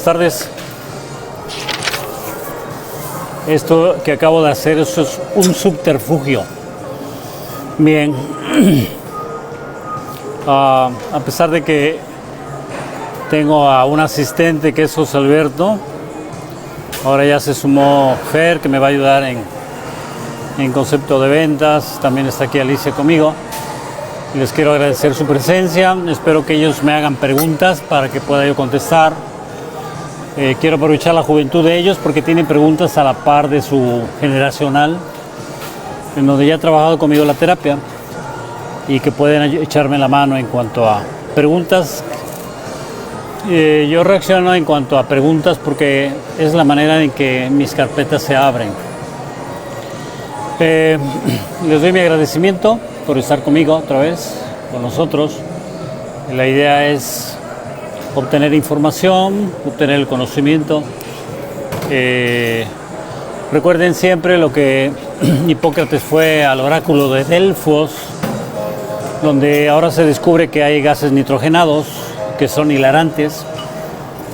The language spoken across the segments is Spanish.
tardes. Esto que acabo de hacer eso es un subterfugio. Bien, a pesar de que tengo a un asistente que es José Alberto, ahora ya se sumó Fer, que me va a ayudar en concepto de ventas. También está aquí Alicia conmigo. Les quiero agradecer su presencia. Espero que ellos me hagan preguntas para que pueda yo contestar. Quiero aprovechar la juventud de ellos porque tienen preguntas a la par de su generacional, en donde ya ha trabajado conmigo la terapia y que pueden echarme la mano en cuanto a preguntas. Yo reacciono en cuanto a preguntas porque es la manera en que mis carpetas se abren. Les doy mi agradecimiento por estar conmigo otra vez, con nosotros. La idea es obtener información, obtener el conocimiento. Recuerden siempre lo que Hipócrates fue al oráculo de Delfos, donde ahora se descubre que hay gases nitrogenados que son hilarantes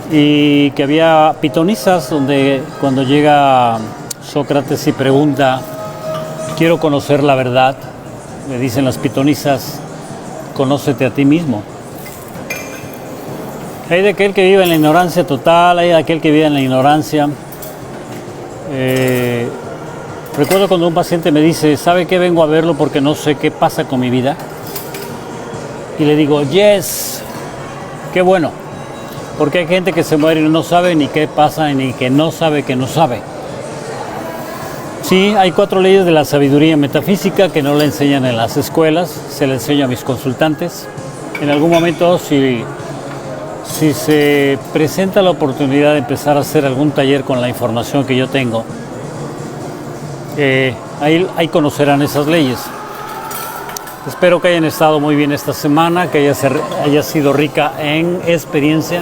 y que había pitonisas, donde cuando llega Sócrates y pregunta: quiero conocer la verdad, le dicen las pitonisas: conócete a ti mismo. Hay de aquel que vive en la ignorancia total, hay de aquel que vive en la ignorancia. Recuerdo cuando un paciente me dice: ¿sabe qué? Vengo a verlo porque no sé qué pasa con mi vida. Y le digo: yes, qué bueno, porque hay gente que se muere y no sabe ni qué pasa, ni que no sabe que no sabe. Sí, hay 4 leyes de la sabiduría metafísica que no le enseñan en las escuelas, se le enseño a mis consultantes. En algún momento, si se presenta la oportunidad de empezar a hacer algún taller con la información que yo tengo, ahí conocerán esas leyes. Espero que hayan estado muy bien esta semana, que haya sido rica en experiencia,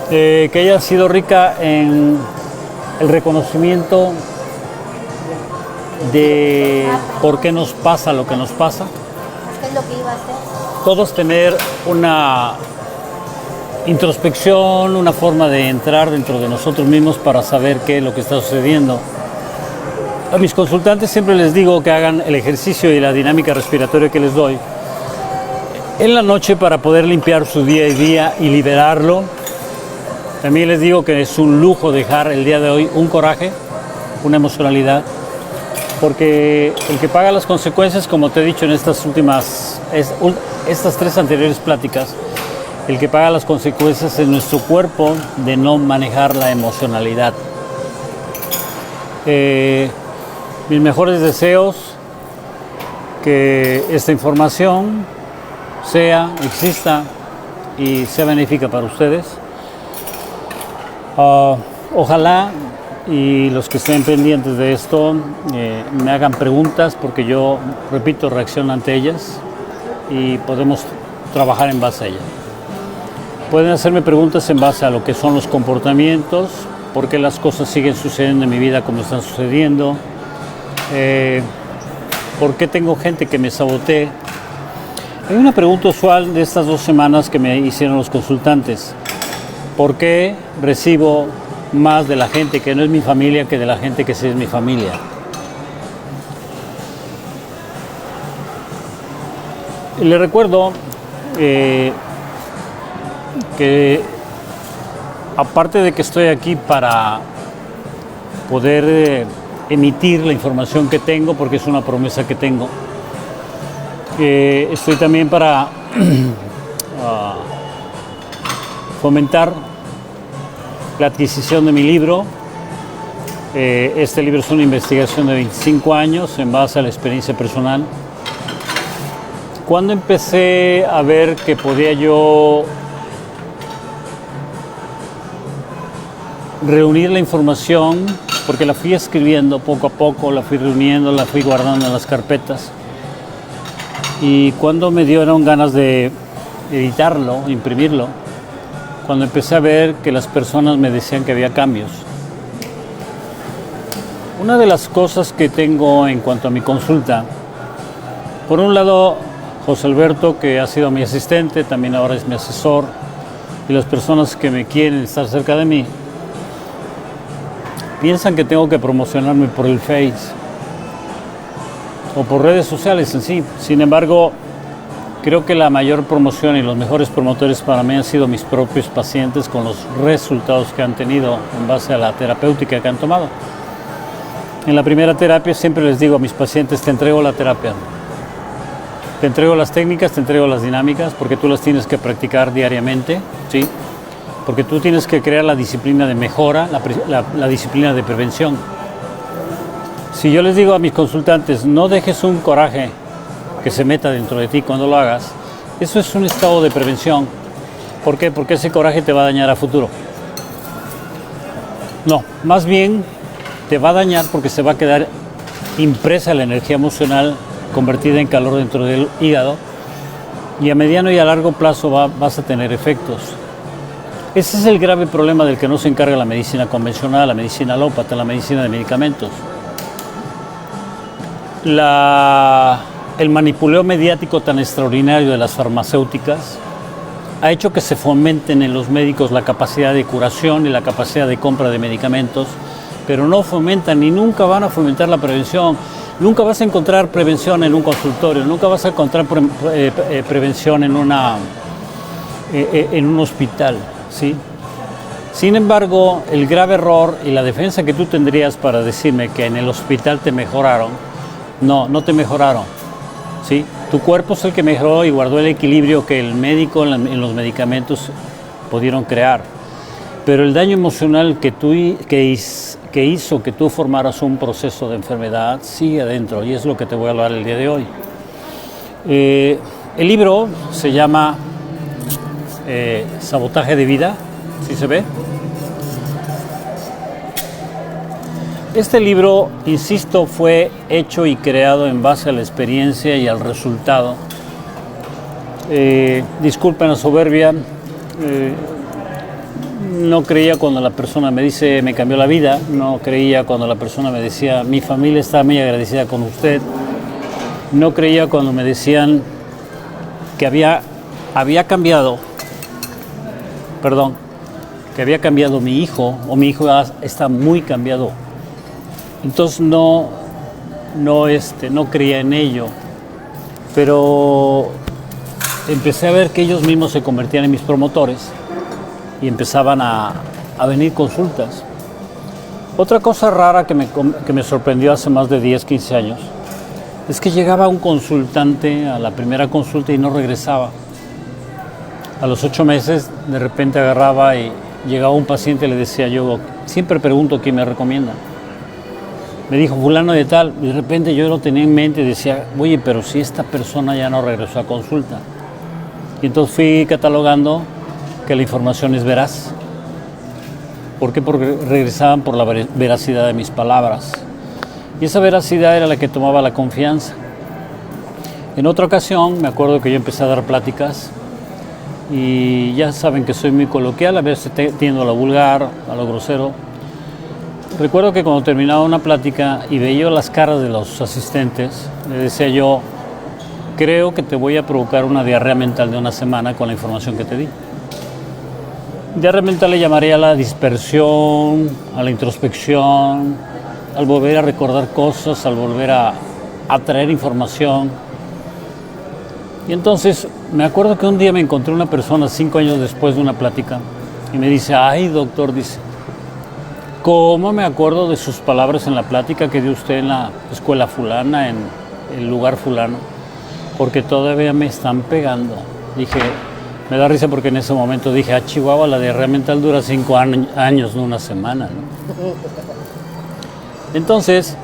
que haya sido rica en el reconocimiento de por qué nos pasa lo que nos pasa. ¿Qué es lo que iba a hacer? Todos tener una introspección, una forma de entrar dentro de nosotros mismos para saber qué es lo que está sucediendo. A mis consultantes siempre les digo que hagan el ejercicio y la dinámica respiratoria que les doy en la noche para poder limpiar su día a día y liberarlo. También les digo que es un lujo dejar el día de hoy un coraje, una emocionalidad, porque el que paga las consecuencias, como te he dicho en estas 3 anteriores pláticas, el que paga las consecuencias es nuestro cuerpo de no manejar la emocionalidad. Mis mejores deseos, que esta información exista y sea benéfica para ustedes. Ojalá y los que estén pendientes de esto me hagan preguntas, porque yo, repito, reacciono ante ellas y podemos trabajar en base a ellas. Pueden hacerme preguntas en base a lo que son los comportamientos, por qué las cosas siguen sucediendo en mi vida como están sucediendo, por qué tengo gente que me sabotee. Hay una pregunta usual de estas 2 semanas que me hicieron los consultantes: ¿por qué recibo más de la gente que no es mi familia que de la gente que sí es mi familia? Y les recuerdo que aparte de que estoy aquí para poder emitir la información que tengo, porque es una promesa que tengo, estoy también para fomentar la adquisición de mi libro. Este libro es una investigación de 25 años en base a la experiencia personal. Cuando empecé a ver que podía yo reunir la información, porque la fui escribiendo poco a poco, la fui reuniendo, la fui guardando en las carpetas, y cuando me dieron ganas de editarlo, imprimirlo, cuando empecé a ver que las personas me decían que había cambios. Una de las cosas que tengo en cuanto a mi consulta, por un lado, José Alberto, que ha sido mi asistente, también ahora es mi asesor, y las personas que me quieren estar cerca de mí piensan que tengo que promocionarme por el Face o por redes sociales en sí. Sin embargo, creo que la mayor promoción y los mejores promotores para mí han sido mis propios pacientes con los resultados que han tenido en base a la terapéutica que han tomado. En la primera terapia siempre les digo a mis pacientes, te entrego la terapia. Te entrego las técnicas, te entrego las dinámicas, porque tú las tienes que practicar diariamente, ¿sí? Porque tú tienes que crear la disciplina de mejora, la disciplina de prevención. Si yo les digo a mis consultantes, no dejes un coraje que se meta dentro de ti cuando lo hagas, eso es un estado de prevención. ¿Por qué? Porque ese coraje te va a dañar a futuro. No, más bien te va a dañar porque se va a quedar impresa la energía emocional convertida en calor dentro del hígado y a mediano y a largo plazo vas a tener efectos. Ese es el grave problema del que no se encarga la medicina convencional, la medicina alópata, la medicina de medicamentos. El manipuleo mediático tan extraordinario de las farmacéuticas ha hecho que se fomenten en los médicos la capacidad de curación y la capacidad de compra de medicamentos, pero no fomentan ni nunca van a fomentar la prevención. Nunca vas a encontrar prevención en un consultorio, nunca vas a encontrar prevención en un hospital, ¿sí? Sin embargo, el grave error y la defensa que tú tendrías para decirme que en el hospital te mejoraron, no te mejoraron, ¿sí? Tu cuerpo es el que mejoró y guardó el equilibrio que el médico en los medicamentos pudieron crear. Pero el daño emocional que hizo que tú formaras un proceso de enfermedad sigue adentro, y es lo que te voy a hablar el día de hoy. El libro se llama Sabotaje de Vida, ¿sí se ve? Este libro, insisto, fue hecho y creado en base a la experiencia y al resultado. Disculpen la soberbia, no creía cuando la persona me dice me cambió la vida, no creía cuando la persona me decía mi familia está muy agradecida con usted, no creía cuando me decían que había cambiado mi hijo o mi hijo está muy cambiado. Entonces no creía en ello, pero empecé a ver que ellos mismos se convertían en mis promotores y empezaban a venir consultas. Otra cosa rara que me sorprendió hace más de 10, 15 años es que llegaba un consultante a la primera consulta y no regresaba. A los 8 meses de repente agarraba y llegaba un paciente y le decía yo, siempre pregunto quién me recomienda. Me dijo fulano de tal, y de repente yo lo tenía en mente y decía, oye, pero si esta persona ya no regresó a consulta. Y entonces fui catalogando que la información es veraz. ¿Por qué? Porque regresaban por la veracidad de mis palabras. Y esa veracidad era la que tomaba la confianza. En otra ocasión, me acuerdo que yo empecé a dar pláticas y ya saben que soy muy coloquial, a veces tiendo a lo vulgar, a lo grosero. Recuerdo que cuando terminaba una plática y veía las caras de los asistentes, le decía yo, creo que te voy a provocar una diarrea mental de una semana con la información que te di. Diarrea mental le llamaría a la dispersión, a la introspección, al volver a recordar cosas, al volver a traer información. Y entonces me acuerdo que un día me encontré una persona 5 años después de una plática y me dice, ay doctor, dice, ¿cómo me acuerdo de sus palabras en la plática que dio usted en la escuela fulana, en el lugar fulano? Porque todavía me están pegando. Dije, me da risa porque en ese momento dije, Chihuahua, la diarrea mental dura 5 años, no una semana, ¿no? Entonces,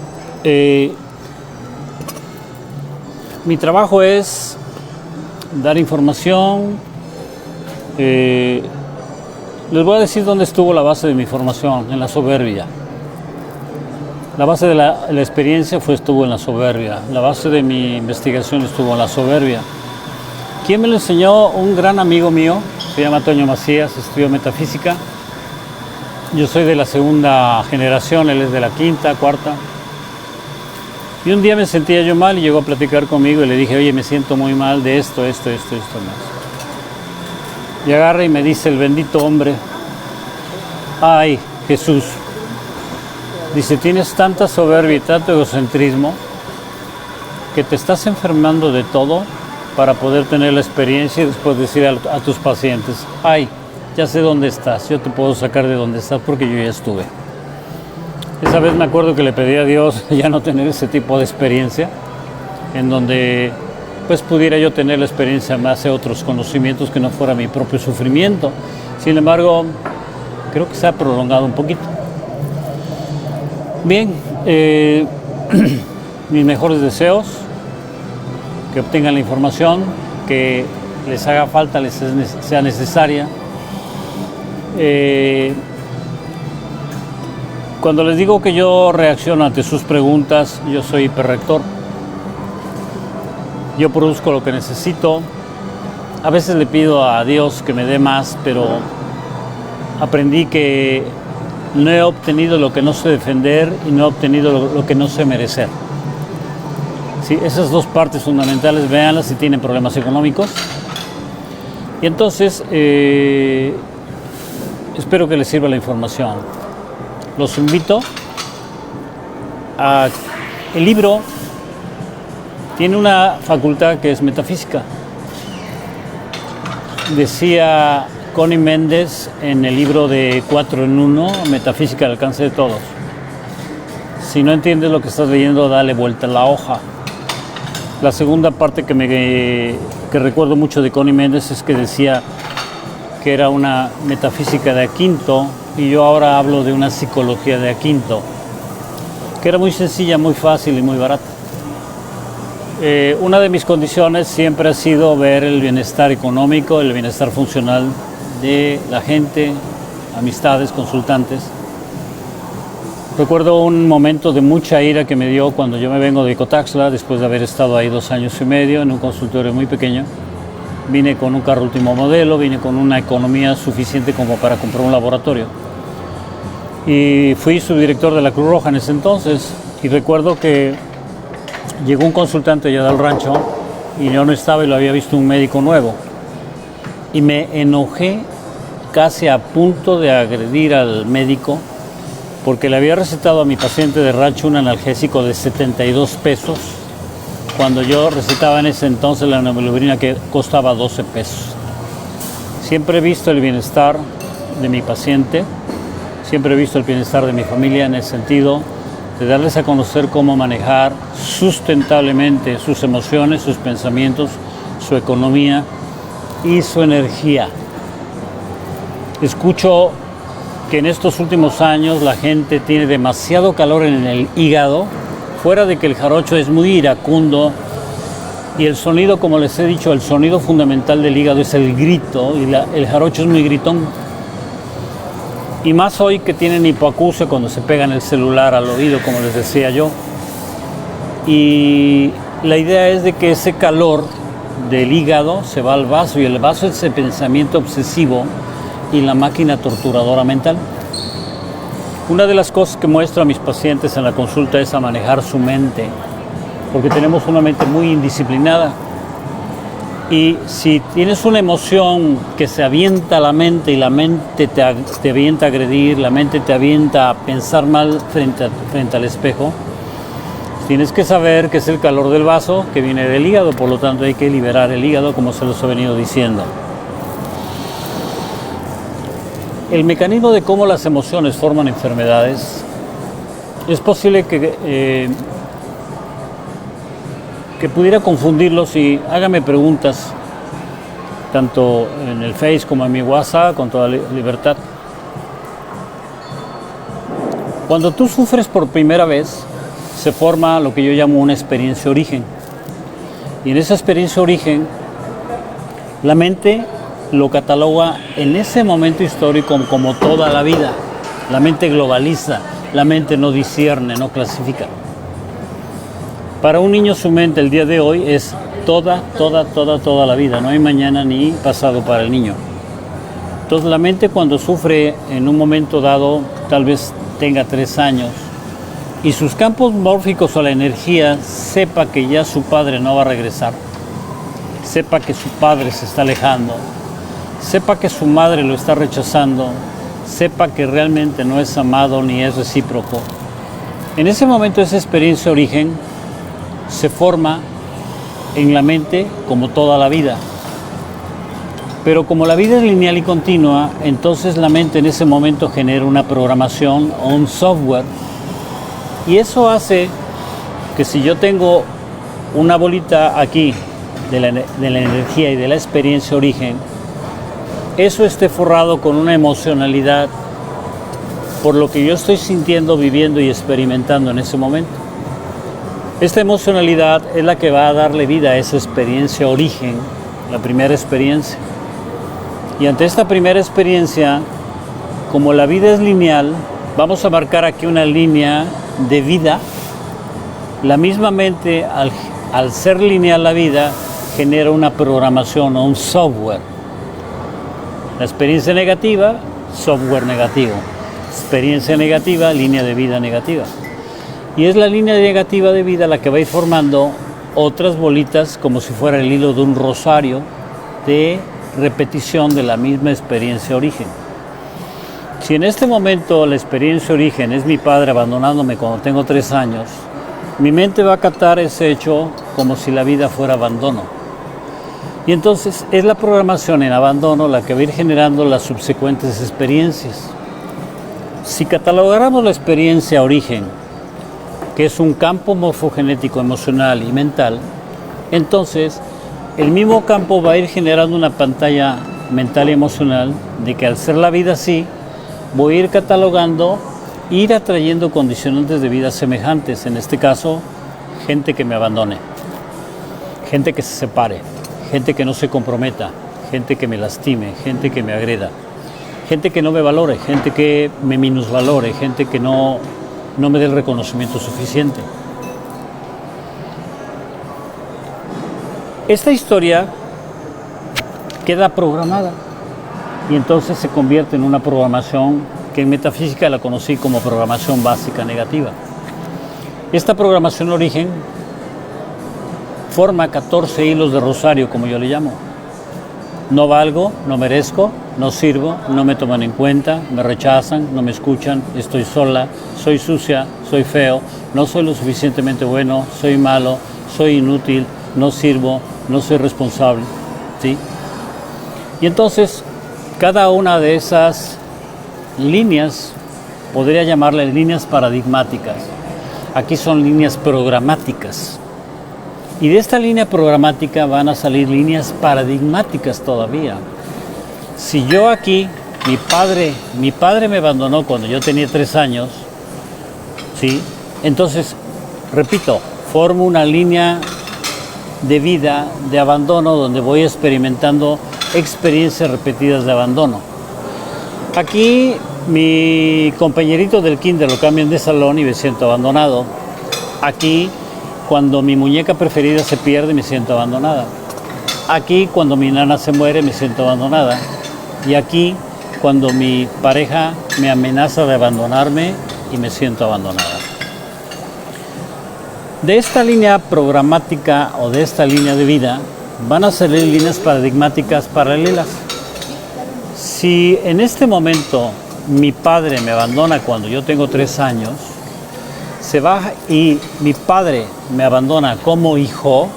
mi trabajo es dar información. Les voy a decir dónde estuvo la base de mi formación, en la soberbia. La base de la experiencia estuvo en la soberbia. La base de mi investigación estuvo en la soberbia. ¿Quién me lo enseñó? Un gran amigo mío, se llama Toño Macías, estudió metafísica. Yo soy de la segunda generación, él es de la quinta, cuarta. Y un día me sentía yo mal y llegó a platicar conmigo y le dije, oye, me siento muy mal de esto más. Y agarra y me dice el bendito hombre, ay, Jesús, dice, tienes tanta soberbia y tanto egocentrismo que te estás enfermando de todo para poder tener la experiencia y después decir a tus pacientes, ay, ya sé dónde estás, yo te puedo sacar de donde estás porque yo ya estuve. Esa vez me acuerdo que le pedí a Dios ya no tener ese tipo de experiencia, en donde pues pudiera yo tener la experiencia más de otros conocimientos que no fuera mi propio sufrimiento. Sin embargo, creo que se ha prolongado un poquito. Bien, mis mejores deseos, que obtengan la información, que les haga falta, les sea necesaria. Cuando les digo que yo reacciono ante sus preguntas, yo soy hiperrector. Yo produzco lo que necesito. A veces le pido a Dios que me dé más, pero aprendí que no he obtenido lo que no sé defender y no he obtenido lo que no sé merecer. Sí, esas dos partes fundamentales, véanlas si tienen problemas económicos. Y entonces, espero que les sirva la información. Los invito a... El libro tiene una facultad que es metafísica. Decía Connie Méndez en el libro de 4 en 1, Metafísica al alcance de todos. Si no entiendes lo que estás leyendo, dale vuelta a la hoja. La segunda parte que recuerdo mucho de Connie Méndez es que decía que era una metafísica de Aquinto y yo ahora hablo de una psicología de Aquinto, que era muy sencilla, muy fácil y muy barata. Una de mis condiciones siempre ha sido ver el bienestar económico, el bienestar funcional de la gente, amistades, consultantes. Recuerdo un momento de mucha ira que me dio cuando yo me vengo de Cotaxla, después de haber estado ahí 2 años y medio en un consultorio muy pequeño. Vine con un carro último modelo, vine con una economía suficiente como para comprar un laboratorio. Y fui subdirector de la Cruz Roja en ese entonces. Y recuerdo que llegó un consultante allá del rancho y yo no estaba y lo había visto un médico nuevo. Y me enojé casi a punto de agredir al médico porque le había recetado a mi paciente de rancho un analgésico de 72 pesos cuando yo recetaba en ese entonces la hemoglobina que costaba 12 pesos. Siempre he visto el bienestar de mi paciente, siempre he visto el bienestar de mi familia en el sentido de darles a conocer cómo manejar sustentablemente sus emociones, sus pensamientos, su economía y su energía. Escucho que en estos últimos años la gente tiene demasiado calor en el hígado, fuera de que el jarocho es muy iracundo y el sonido, como les he dicho, el sonido fundamental del hígado es el grito y el jarocho es muy gritón. Y más hoy que tienen hipoacusia cuando se pegan el celular al oído, como les decía yo. Y la idea es de que ese calor del hígado se va al vaso y el vaso es el pensamiento obsesivo y la máquina torturadora mental. Una de las cosas que muestro a mis pacientes en la consulta es a manejar su mente, porque tenemos una mente muy indisciplinada. Y si tienes una emoción que se avienta a la mente y la mente te avienta a agredir, la mente te avienta a pensar mal frente al espejo, tienes que saber que es el calor del vaso que viene del hígado, por lo tanto hay que liberar el hígado, como se los he venido diciendo. El mecanismo de cómo las emociones forman enfermedades, es posible que pudiera confundirlos y hágame preguntas, tanto en el Face como en mi WhatsApp, con toda libertad. Cuando tú sufres por primera vez, se forma lo que yo llamo una experiencia origen. Y en esa experiencia origen, la mente lo cataloga en ese momento histórico como toda la vida. La mente globaliza, la mente no discierne, no clasifica. Para un niño su mente el día de hoy es toda la vida, no hay mañana ni pasado para el niño. Entonces la mente cuando sufre en un momento dado, tal vez tenga 3 años, y sus campos mórficos a la energía sepa que ya su padre no va a regresar, sepa que su padre se está alejando, sepa que su madre lo está rechazando, sepa que realmente no es amado ni es recíproco. En ese momento esa experiencia de origen se forma en la mente como toda la vida. Pero como la vida es lineal y continua, entonces la mente en ese momento genera una programación o un software. Y eso hace que si yo tengo una bolita aquí de la energía y de la experiencia de origen, eso esté forrado con una emocionalidad por lo que yo estoy sintiendo, viviendo y experimentando en ese momento. Esta emocionalidad es la que va a darle vida a esa experiencia origen, la primera experiencia. Y ante esta primera experiencia, como la vida es lineal, vamos a marcar aquí una línea de vida. La misma mente, al ser lineal la vida, genera una programación o un software. La experiencia negativa, software negativo. Experiencia negativa, línea de vida negativa. Y es la línea negativa de vida la que va a ir formando otras bolitas como si fuera el hilo de un rosario de repetición de la misma experiencia origen. Si en este momento la experiencia origen es mi padre abandonándome cuando tengo 3 años, mi mente va a captar ese hecho como si la vida fuera abandono. Y entonces es la programación en abandono la que va a ir generando las subsecuentes experiencias. Si catalogáramos la experiencia origen, que es un campo morfogenético emocional y mental, entonces el mismo campo va a ir generando una pantalla mental y emocional de que al ser la vida así, voy a ir catalogando, ir atrayendo condicionantes de vida semejantes, en este caso, gente que me abandone, gente que se separe, gente que no se comprometa, gente que me lastime, gente que me agreda, gente que no me valore, gente que me minusvalore, gente que no me dé el reconocimiento suficiente. Esta historia queda programada y entonces se convierte en una programación que en metafísica la conocí como programación básica negativa. Esta programación origen forma 14 hilos de rosario, como yo le llamo. No valgo, no merezco, no sirvo, no me toman en cuenta, me rechazan, no me escuchan, estoy sola, soy sucia, soy feo, no soy lo suficientemente bueno, soy malo, soy inútil, no sirvo, no soy responsable, ¿sí? Y entonces, cada una de esas líneas, podría llamarle líneas paradigmáticas. Aquí son líneas programáticas. Y de esta línea programática van a salir líneas paradigmáticas todavía. Si yo aquí, mi padre me abandonó cuando yo tenía 3 años, ¿sí? Entonces, repito, formo una línea de vida, de abandono, donde voy experimentando experiencias repetidas de abandono. Aquí mi compañerito del kinder lo cambian de salón y me siento abandonado. Aquí, cuando mi muñeca preferida se pierde, me siento abandonada. Aquí, cuando mi nana se muere, me siento abandonada. Y aquí, cuando mi pareja me amenaza de abandonarme y me siento abandonada. De esta línea programática o de esta línea de vida van a salir líneas paradigmáticas paralelas. Si en este momento mi padre me abandona cuando yo tengo 3 años, se baja y mi padre me abandona como hijo,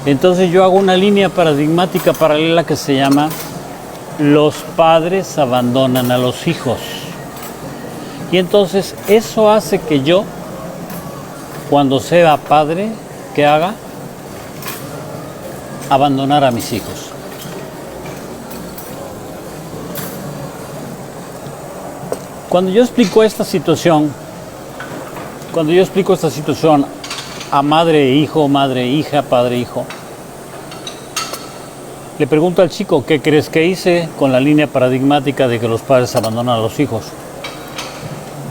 entonces yo hago una línea paradigmática paralela que se llama los padres abandonan a los hijos. Y entonces eso hace que yo, cuando sea padre, ¿qué haga? Abandonar a mis hijos. Cuando yo explico esta situación a madre e hijo, madre e hija, padre e hijo, le pregunto al chico, ¿qué crees que hice con la línea paradigmática de que los padres abandonan a los hijos?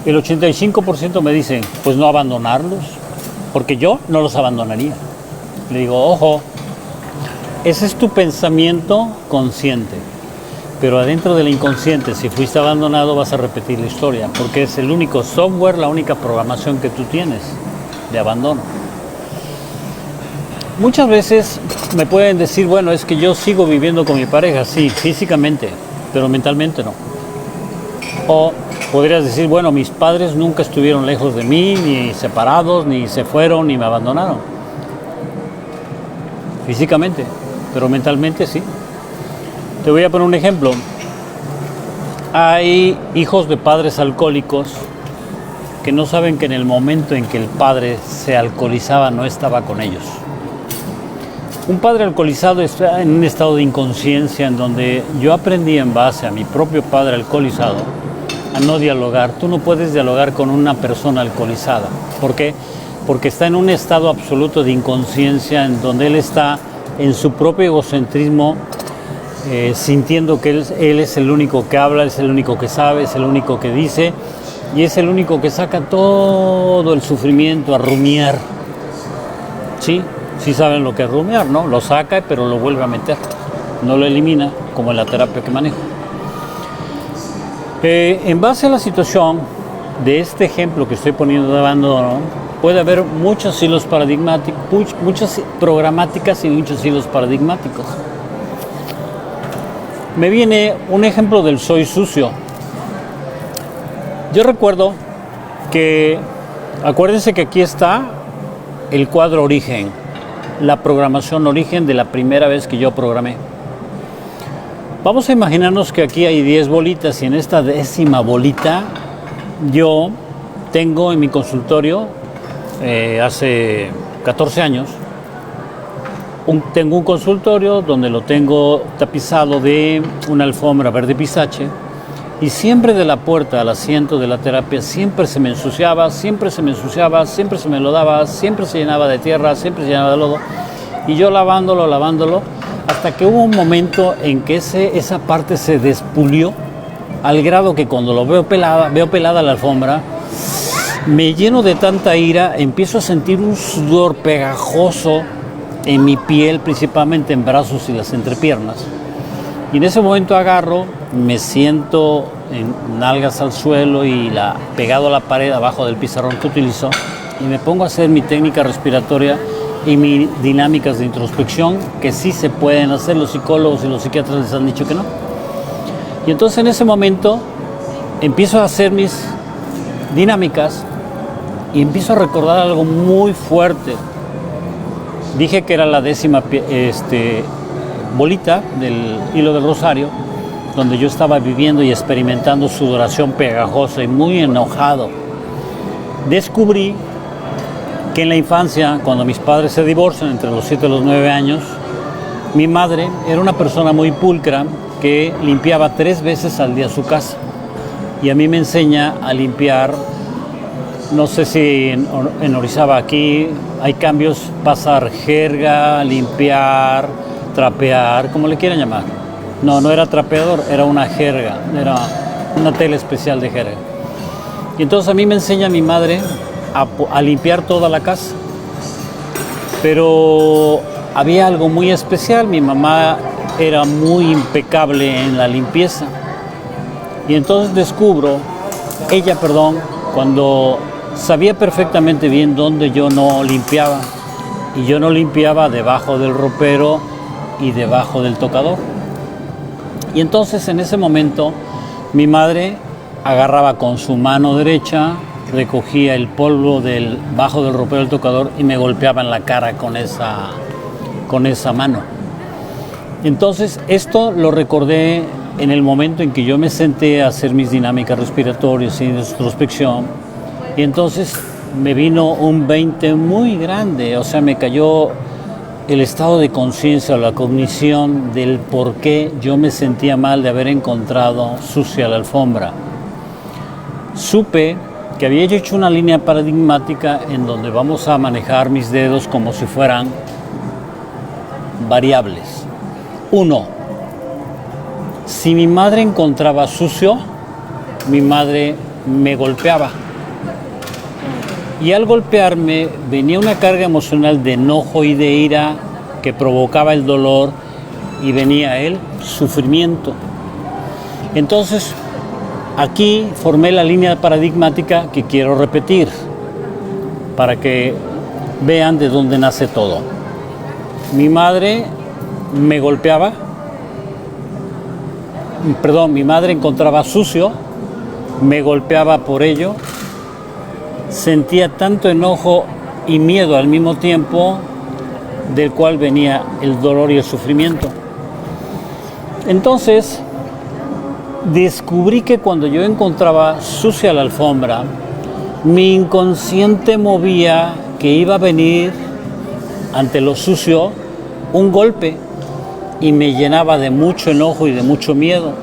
El 85% me dicen, pues no abandonarlos, porque yo no los abandonaría. Le digo, ojo, ese es tu pensamiento consciente, pero adentro del inconsciente, si fuiste abandonado, vas a repetir la historia, porque es el único software, la única programación que tú tienes de abandono. Muchas veces me pueden decir, bueno, es que yo sigo viviendo con mi pareja, sí, físicamente, pero mentalmente no. O podrías decir, bueno, mis padres nunca estuvieron lejos de mí, ni separados, ni se fueron, ni me abandonaron. Físicamente, pero mentalmente sí. Te voy a poner un ejemplo. Hay hijos de padres alcohólicos que no saben que en el momento en que el padre se alcoholizaba no estaba con ellos. Un padre alcoholizado está en un estado de inconsciencia en donde yo aprendí en base a mi propio padre alcoholizado a no dialogar. Tú no puedes dialogar con una persona alcoholizada. ¿Por qué? Porque está en un estado absoluto de inconsciencia en donde él está en su propio egocentrismo, sintiendo que él es el único que habla, es el único que sabe, es el único que dice y es el único que saca todo el sufrimiento a rumiar. ¿Sí? Sí saben lo que es rumiar, ¿no? Lo saca pero lo vuelve a meter, no lo elimina como en la terapia que manejo. En base a la situación de este ejemplo que estoy poniendo de abandono, puede haber muchos hilos paradigmáticos, muchas programáticas y muchos hilos paradigmáticos. Me viene un ejemplo del soy sucio. Yo recuerdo que, acuérdense que aquí está el cuadro origen, la programación origen de la primera vez que yo programé. Vamos a imaginarnos que aquí hay 10 bolitas y en esta 10ª bolita yo tengo en mi consultorio, hace 14 años, tengo un consultorio donde lo tengo tapizado de una alfombra verde pistache y siempre de la puerta al asiento de la terapia siempre se me ensuciaba, siempre se me lo daba, siempre se llenaba de tierra, siempre se llenaba de lodo y yo lavándolo, hasta que hubo un momento en que esa parte se despulió al grado que cuando lo veo pelada la alfombra, me lleno de tanta ira, empiezo a sentir un sudor pegajoso en mi piel, principalmente en brazos y las entrepiernas. Y en ese momento agarro, me siento en nalgas al suelo y pegado a la pared abajo del pizarrón que utilizo y me pongo a hacer mi técnica respiratoria y mis dinámicas de introspección que sí se pueden hacer. Los psicólogos y los psiquiatras les han dicho que no. Y entonces en ese momento empiezo a hacer mis dinámicas y empiezo a recordar algo muy fuerte. Dije que era la 10ª bolita del hilo del rosario, donde yo estaba viviendo y experimentando sudoración pegajosa y muy enojado. Descubrí que en la infancia, cuando mis padres se divorcian entre los 7 y los 9 años, mi madre era una persona muy pulcra que limpiaba 3 veces al día su casa. Y a mí me enseña a limpiar, no sé si en Orizaba aquí hay cambios, pasar jerga, limpiar, trapear, como le quieran llamar. No era trapeador, era una jerga, era una tela especial de jerga. Y entonces a mí me enseña mi madre a limpiar toda la casa. Pero había algo muy especial, mi mamá era muy impecable en la limpieza. Y entonces descubro, cuando sabía perfectamente bien dónde yo no limpiaba. Y yo no limpiaba debajo del ropero y debajo del tocador. Y entonces en ese momento mi madre agarraba con su mano derecha, recogía el polvo bajo del ropero del tocador y me golpeaba en la cara con esa mano. Entonces esto lo recordé en el momento en que yo me senté a hacer mis dinámicas respiratorias y de introspección, y entonces me vino un 20 muy grande, o sea, me cayó el estado de conciencia, la cognición del por qué yo me sentía mal de haber encontrado sucia la alfombra. Supe que había hecho una línea paradigmática en donde vamos a manejar mis dedos como si fueran variables. 1. Si mi madre encontraba sucio, mi madre me golpeaba. Y al golpearme venía una carga emocional de enojo y de ira que provocaba el dolor y venía el sufrimiento. Entonces, aquí formé la línea paradigmática que quiero repetir para que vean de dónde nace todo. mi madre me golpeaba, mi madre encontraba sucio, me golpeaba por ello, sentía tanto enojo y miedo al mismo tiempo, del cual venía el dolor y el sufrimiento. Entonces, descubrí que cuando yo encontraba sucia la alfombra, mi inconsciente movía que iba a venir ante lo sucio un golpe y me llenaba de mucho enojo y de mucho miedo.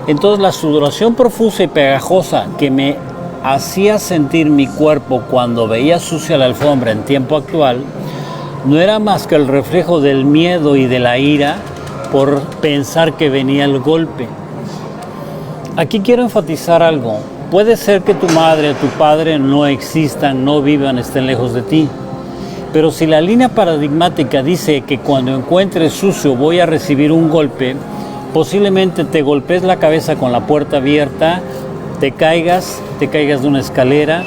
Entonces la sudoración profusa y pegajosa que me hacía sentir mi cuerpo cuando veía sucia la alfombra en tiempo actual no era más que el reflejo del miedo y de la ira por pensar que venía el golpe. Aquí quiero enfatizar algo. Puede ser que tu madre o tu padre no existan, no vivan, estén lejos de ti. Pero si la línea paradigmática dice que cuando encuentres sucio voy a recibir un golpe, posiblemente te golpees la cabeza con la puerta abierta, te caigas de una escalera,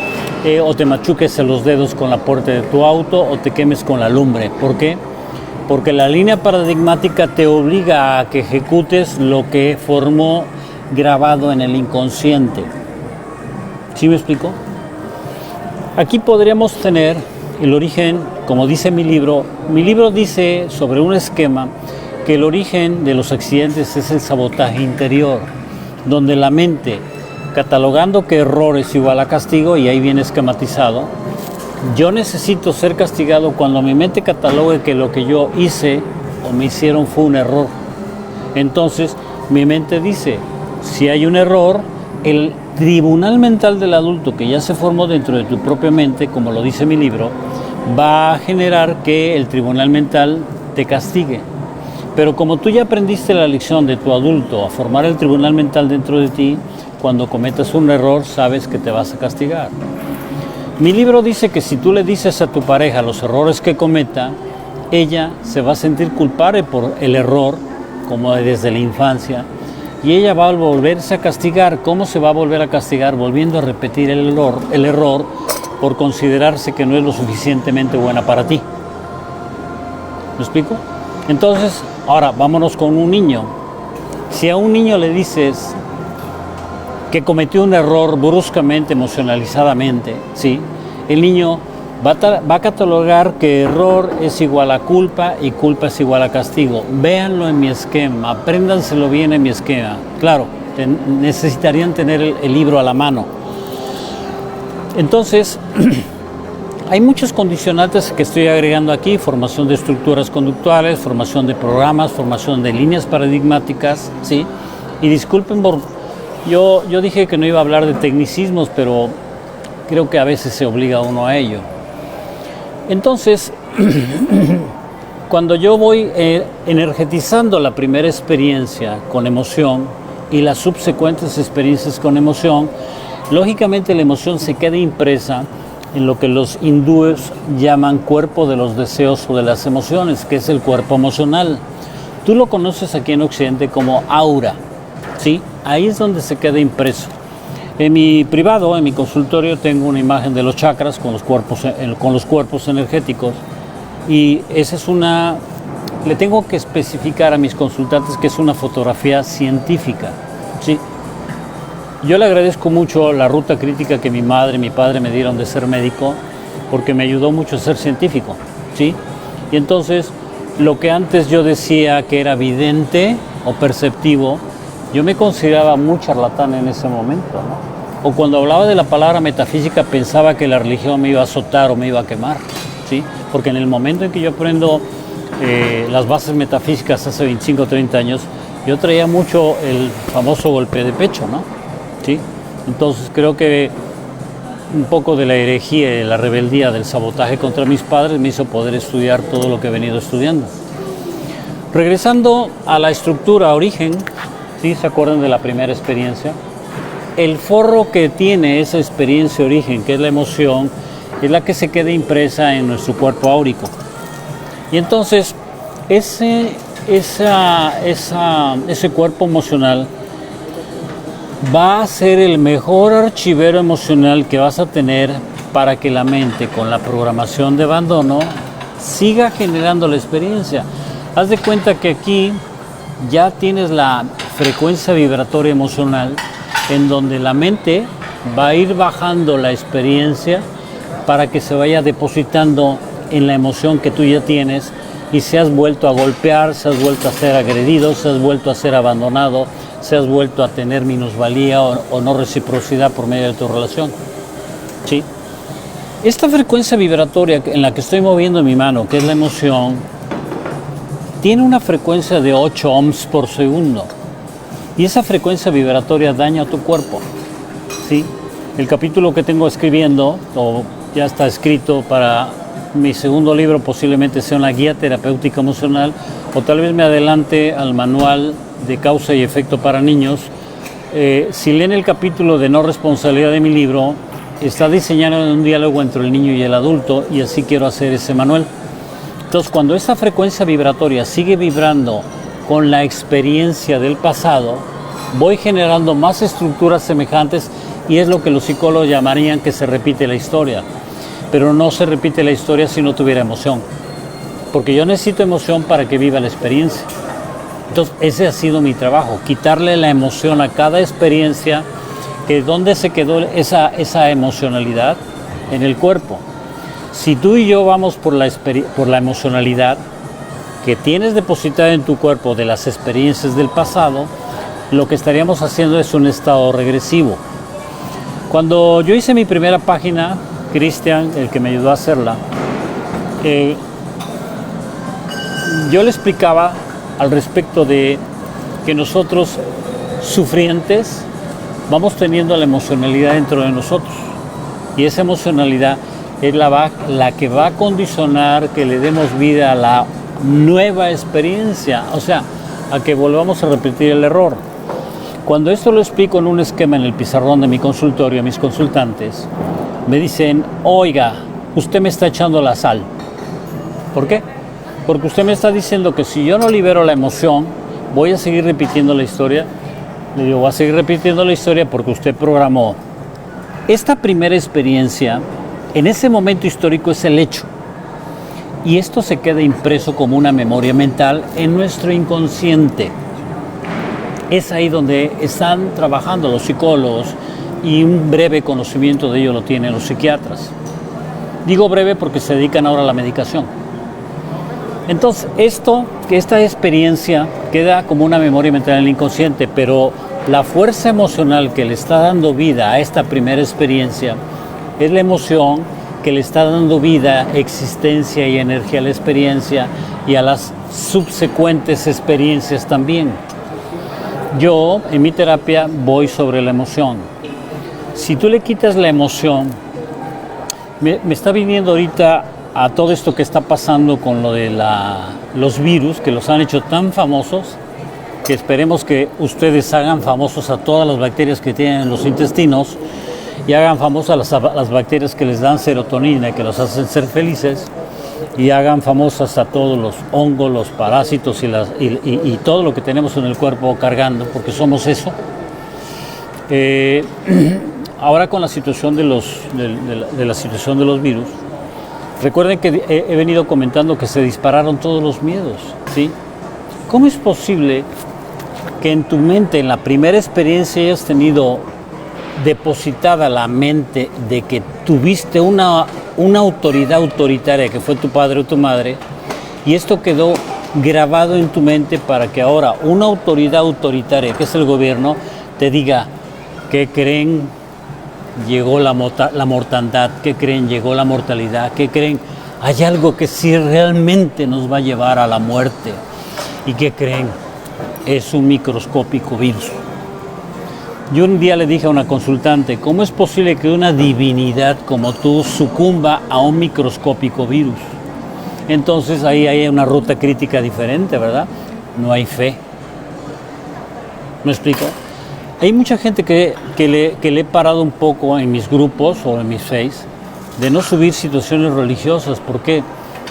o te machuques en los dedos con la puerta de tu auto, o te quemes con la lumbre. ¿Por qué? Porque la línea paradigmática te obliga a que ejecutes lo que formó grabado en el inconsciente. ¿Sí me explico? Aquí podríamos tener el origen, como dice mi libro dice sobre un esquema que el origen de los accidentes es el sabotaje interior, donde la mente, catalogando que error es igual a castigo, y ahí viene esquematizado, yo necesito ser castigado cuando mi mente catalogue que lo que yo hice o me hicieron fue un error. Entonces mi mente dice, si hay un error, el tribunal mental del adulto que ya se formó dentro de tu propia mente, como lo dice mi libro, va a generar que el tribunal mental te castigue. Pero como tú ya aprendiste la lección de tu adulto a formar el tribunal mental dentro de ti, cuando cometas un error sabes que te vas a castigar. Mi libro dice que si tú le dices a tu pareja los errores que cometa, ella se va a sentir culpable por el error, como desde la infancia, y ella va a volverse a castigar. ¿Cómo se va a volver a castigar? Volviendo a repetir el error por considerarse que no es lo suficientemente buena para ti. ¿Me explico? Entonces, ahora vámonos con un niño. Si a un niño le dices que cometió un error bruscamente, emocionalizadamente, ¿sí? El niño va a catalogar que error es igual a culpa y culpa es igual a castigo. Véanlo en mi esquema, apréndanselo bien en mi esquema. Claro, necesitarían tener el libro a la mano. Entonces, hay muchos condicionantes que estoy agregando aquí: formación de estructuras conductuales, formación de programas, formación de líneas paradigmáticas, ¿sí? Y disculpen por... Yo dije que no iba a hablar de tecnicismos, pero creo que a veces se obliga uno a ello. Entonces, cuando yo voy energetizando la primera experiencia con emoción y las subsecuentes experiencias con emoción, lógicamente la emoción se queda impresa en lo que los hindúes llaman cuerpo de los deseos o de las emociones, que es el cuerpo emocional. Tú lo conoces aquí en Occidente como aura, ¿sí? Ahí es donde se queda impreso. En mi privado, en mi consultorio, tengo una imagen de los chakras con los cuerpos energéticos, y esa es una... Le tengo que especificar a mis consultantes que es una fotografía científica, ¿sí? Yo le agradezco mucho la ruta crítica que mi madre y mi padre me dieron de ser médico, porque me ayudó mucho a ser científico, ¿sí? Y entonces, lo que antes yo decía que era vidente o perceptivo, yo me consideraba muy charlatán en ese momento, ¿no? O cuando hablaba de la palabra metafísica pensaba que la religión me iba a azotar o me iba a quemar, ¿sí? Porque en el momento en que yo aprendo las bases metafísicas hace 25 o 30 años, yo traía mucho el famoso golpe de pecho, ¿no? ¿Sí? Entonces creo que un poco de la herejía y de la rebeldía del sabotaje contra mis padres me hizo poder estudiar todo lo que he venido estudiando. Regresando a la estructura origen, ¿sí? ¿Se acuerdan de la primera experiencia? El forro que tiene esa experiencia origen, que es la emoción, es la que se queda impresa en nuestro cuerpo áurico. Y entonces, ese cuerpo emocional va a ser el mejor archivero emocional que vas a tener para que la mente, con la programación de abandono, siga generando la experiencia. Haz de cuenta que aquí ya tienes la frecuencia vibratoria emocional en donde la mente va a ir bajando la experiencia para que se vaya depositando en la emoción que tú ya tienes y se has vuelto a golpear, se has vuelto a ser agredido, se has vuelto a ser abandonado, se has vuelto a tener minusvalía o no reciprocidad por medio de tu relación. ¿Sí? Esta frecuencia vibratoria en la que estoy moviendo mi mano, que es la emoción, tiene una frecuencia de 8 ohms por segundo. Y esa frecuencia vibratoria daña a tu cuerpo. ¿Sí? El capítulo que tengo escribiendo, o ya está escrito para mi segundo libro, posiblemente sea una guía terapéutica emocional, o tal vez me adelante al manual de causa y efecto para niños. Si leen el capítulo de no responsabilidad de mi libro, está diseñado en un diálogo entre el niño y el adulto, y así quiero hacer ese manual. Entonces, cuando esa frecuencia vibratoria sigue vibrando con la experiencia del pasado, voy generando más estructuras semejantes, y es lo que los psicólogos llamarían que se repite la historia. Pero no se repite la historia si no tuviera emoción, porque yo necesito emoción para que viva la experiencia. Entonces, ese ha sido mi trabajo, quitarle la emoción a cada experiencia. Que ¿dónde se quedó esa emocionalidad? En el cuerpo. Si tú y yo vamos por la emocionalidad que tienes depositada en tu cuerpo de las experiencias del pasado, lo que estaríamos haciendo es un estado regresivo. Cuando yo hice mi primera página, Cristian, el que me ayudó a hacerla, yo le explicaba al respecto de que nosotros, sufrientes, vamos teniendo la emocionalidad dentro de nosotros, y esa emocionalidad es la que va a condicionar que le demos vida a la nueva experiencia, o sea, a que volvamos a repetir el error. Cuando esto lo explico en un esquema en el pizarrón de mi consultorio a mis consultantes, me dicen: oiga, usted me está echando la sal. ¿Por qué? Porque usted me está diciendo que si yo no libero la emoción, voy a seguir repitiendo la historia. Le digo, voy a seguir repitiendo la historia porque usted programó. Esta primera experiencia, en ese momento histórico, es el hecho. Y esto se queda impreso como una memoria mental en nuestro inconsciente. Es ahí donde están trabajando los psicólogos, y un breve conocimiento de ello lo tienen los psiquiatras. Digo breve porque se dedican ahora a la medicación. Entonces, esta experiencia queda como una memoria mental en el inconsciente, pero la fuerza emocional que le está dando vida a esta primera experiencia es la emoción que le está dando vida, existencia y energía a la experiencia y a las subsecuentes experiencias también. Yo, en mi terapia, voy sobre la emoción. Si tú le quitas la emoción, me está viniendo ahorita a todo esto que está pasando con lo de los virus, que los han hecho tan famosos, que esperemos que ustedes hagan famosos a todas las bacterias que tienen en los intestinos, y hagan famosas las bacterias que les dan serotonina y que los hacen ser felices, y hagan famosas a todos los hongos, los parásitos y todo lo que tenemos en el cuerpo cargando, porque somos eso. Ahora con la situación de la situación de los virus, recuerden que he venido comentando que se dispararon todos los miedos, ¿sí? ¿Cómo es posible que en tu mente, en la primera experiencia, hayas tenido depositada la mente de que tuviste una autoridad autoritaria que fue tu padre o tu madre, y esto quedó grabado en tu mente para que ahora una autoridad autoritaria, que es el gobierno, te diga: ¿qué creen? Llegó la mortandad. ¿Qué creen? Llegó la mortalidad. ¿Qué creen? Hay algo que sí realmente nos va a llevar a la muerte. ¿Y qué creen? Es un microscópico virus. Yo un día le dije a una consultante: ¿cómo es posible que una divinidad como tú sucumba a un microscópico virus? Entonces ahí hay una ruta crítica diferente, ¿verdad? No hay fe. ¿Me explico? Hay mucha gente que le he parado un poco en mis grupos o en mis face de no subir situaciones religiosas. ¿Por qué?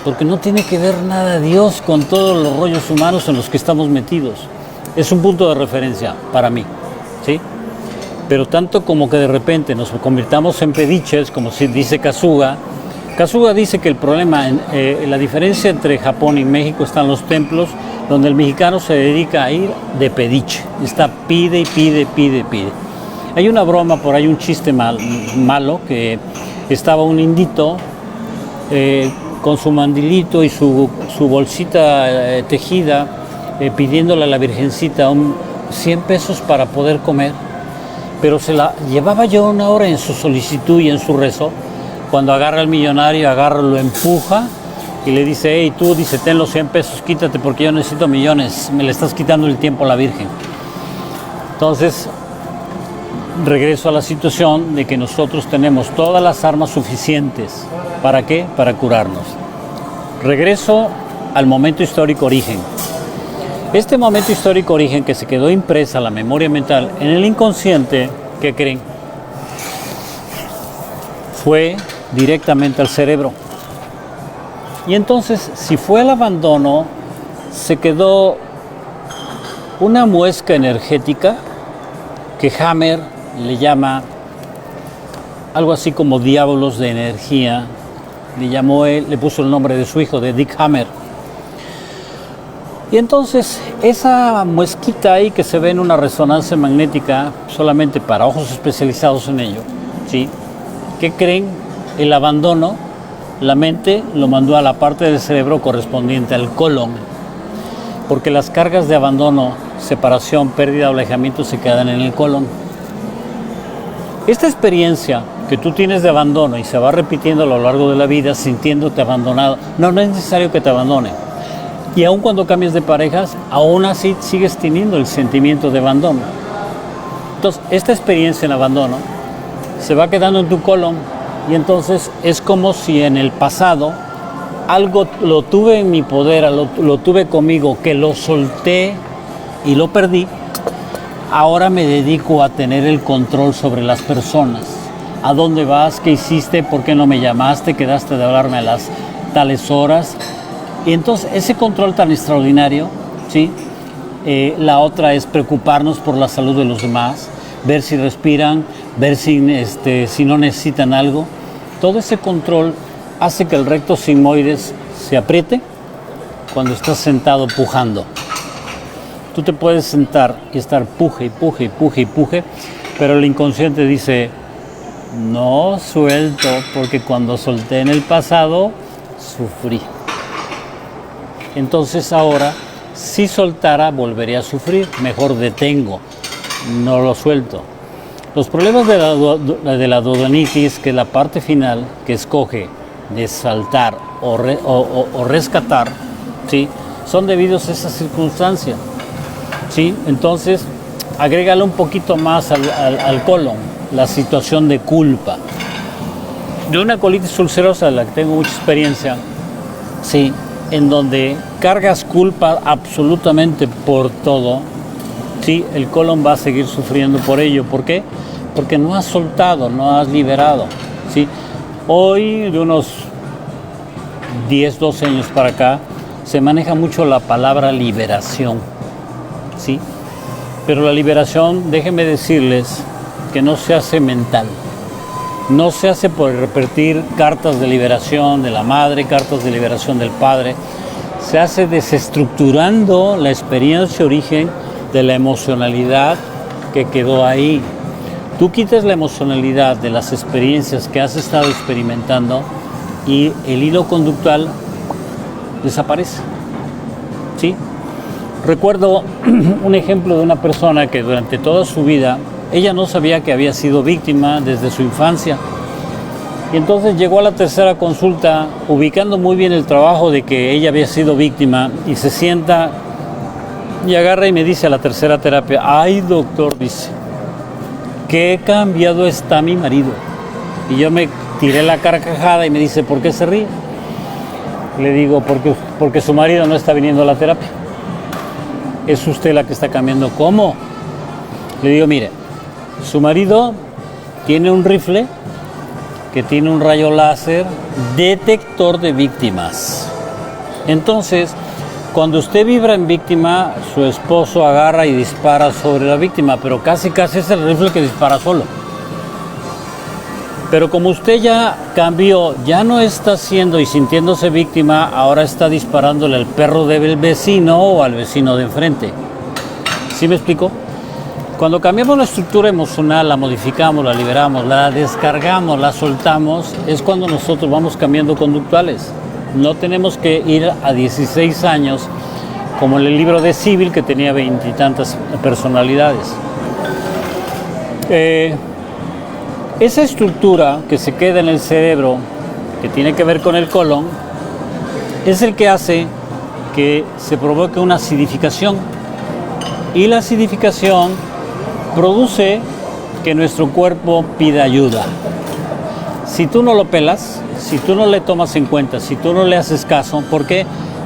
Porque no tiene que ver nada Dios con todos los rollos humanos en los que estamos metidos. Es un punto de referencia para mí, ¿sí? Pero tanto como que de repente nos convirtamos en pediches, como dice Kazuga Kasuga dice que el problema, la diferencia entre Japón y México están los templos, donde el mexicano se dedica a ir de pediche, está pide y pide, pide, pide. Hay una broma por ahí, un chiste malo, que estaba un indito con su mandilito y su bolsita tejida, pidiéndole a la Virgencita 100 pesos para poder comer, pero se la llevaba ya una hora en su solicitud y en su rezo, cuando agarra al millonario, lo empuja y le dice, hey, tú, dice, ten los 100 pesos, quítate porque yo necesito millones, me le estás quitando el tiempo a la Virgen. Entonces, regreso a la situación de que nosotros tenemos todas las armas suficientes. ¿Para qué? Para curarnos. Regreso al momento histórico origen. Este momento histórico origen que se quedó impresa la memoria mental en el inconsciente, ¿qué creen? Fue directamente al cerebro. Y entonces, si fue al abandono, se quedó una muesca energética que Hammer le llama algo así como diablos de energía. Le llamó él, le puso el nombre de su hijo, de Dick Hammer. Y entonces, esa muesquita ahí que se ve en una resonancia magnética, solamente para ojos especializados en ello, ¿sí? ¿Qué creen? El abandono, la mente lo mandó a la parte del cerebro correspondiente al colon, porque las cargas de abandono, separación, pérdida o alejamiento se quedan en el colon. Esta experiencia que tú tienes de abandono y se va repitiendo a lo largo de la vida sintiéndote abandonado, no es necesario que te abandone. Y aun cuando cambies de parejas, aún así sigues teniendo el sentimiento de abandono. Entonces, esta experiencia en abandono se va quedando en tu colon y entonces es como si en el pasado algo lo tuve en mi poder, lo tuve conmigo, que lo solté y lo perdí. Ahora me dedico a tener el control sobre las personas. ¿A dónde vas? ¿Qué hiciste? ¿Por qué no me llamaste? ¿Quedaste de hablarme a las tales horas? Y entonces ese control tan extraordinario, ¿sí? La otra es preocuparnos por la salud de los demás, ver si respiran, ver si no necesitan algo. Todo ese control hace que el recto sigmoides se apriete cuando estás sentado pujando. Tú te puedes sentar y estar puje y puje y puje y puje, pero el inconsciente dice, no suelto, porque cuando solté en el pasado, sufrí. Entonces ahora, si soltara, volvería a sufrir. Mejor detengo, no lo suelto. Los problemas de la duodenitis, que es la parte final que escoge de saltar o rescatar, ¿sí? Son debidos a esa circunstancia, ¿sí? Entonces, agrégale un poquito más al colon, la situación de culpa. De una colitis ulcerosa, de la que tengo mucha experiencia, sí, en donde cargas culpa absolutamente por todo, sí, el colon va a seguir sufriendo por ello. ¿Por qué? Porque no has soltado, no has liberado, ¿sí? Hoy, de unos 10, 12 años para acá, se maneja mucho la palabra liberación, ¿sí? Pero la liberación, déjenme decirles que no se hace mental. No se hace por repetir cartas de liberación de la madre, cartas de liberación del padre. Se hace desestructurando la experiencia origen de la emocionalidad que quedó ahí. Tú quitas la emocionalidad de las experiencias que has estado experimentando y el hilo conductual desaparece, ¿sí? Recuerdo un ejemplo de una persona que durante toda su vida ella no sabía que había sido víctima desde su infancia. Y entonces llegó a la tercera consulta ubicando muy bien el trabajo de que ella había sido víctima y se sienta y agarra y me dice a la tercera terapia, ay doctor, dice, qué cambiado está mi marido. Y yo me tiré la carcajada y me dice, ¿por qué se ríe? Le digo, porque su marido no está viniendo a la terapia. Es usted la que está cambiando. ¿Cómo? Le digo, mire, su marido tiene un rifle que tiene un rayo láser detector de víctimas. Entonces, cuando usted vibra en víctima, su esposo agarra y dispara sobre la víctima, pero casi es el rifle que dispara solo. Pero como usted ya cambió, ya no está siendo y sintiéndose víctima, ahora está disparándole al perro del vecino o al vecino de enfrente. ¿Sí me explico? Cuando cambiamos la estructura emocional, la modificamos, la liberamos, la descargamos, la soltamos, es cuando nosotros vamos cambiando conductuales. No tenemos que ir a 16 años, como en el libro de Civil, que tenía 20 y tantas personalidades. Esa estructura que se queda en el cerebro, que tiene que ver con el colon, es el que hace que se provoque una acidificación. Y la acidificación produce que nuestro cuerpo pida ayuda. Si tú no lo pelas, si tú no le tomas en cuenta, si tú no le haces caso, ¿por qué?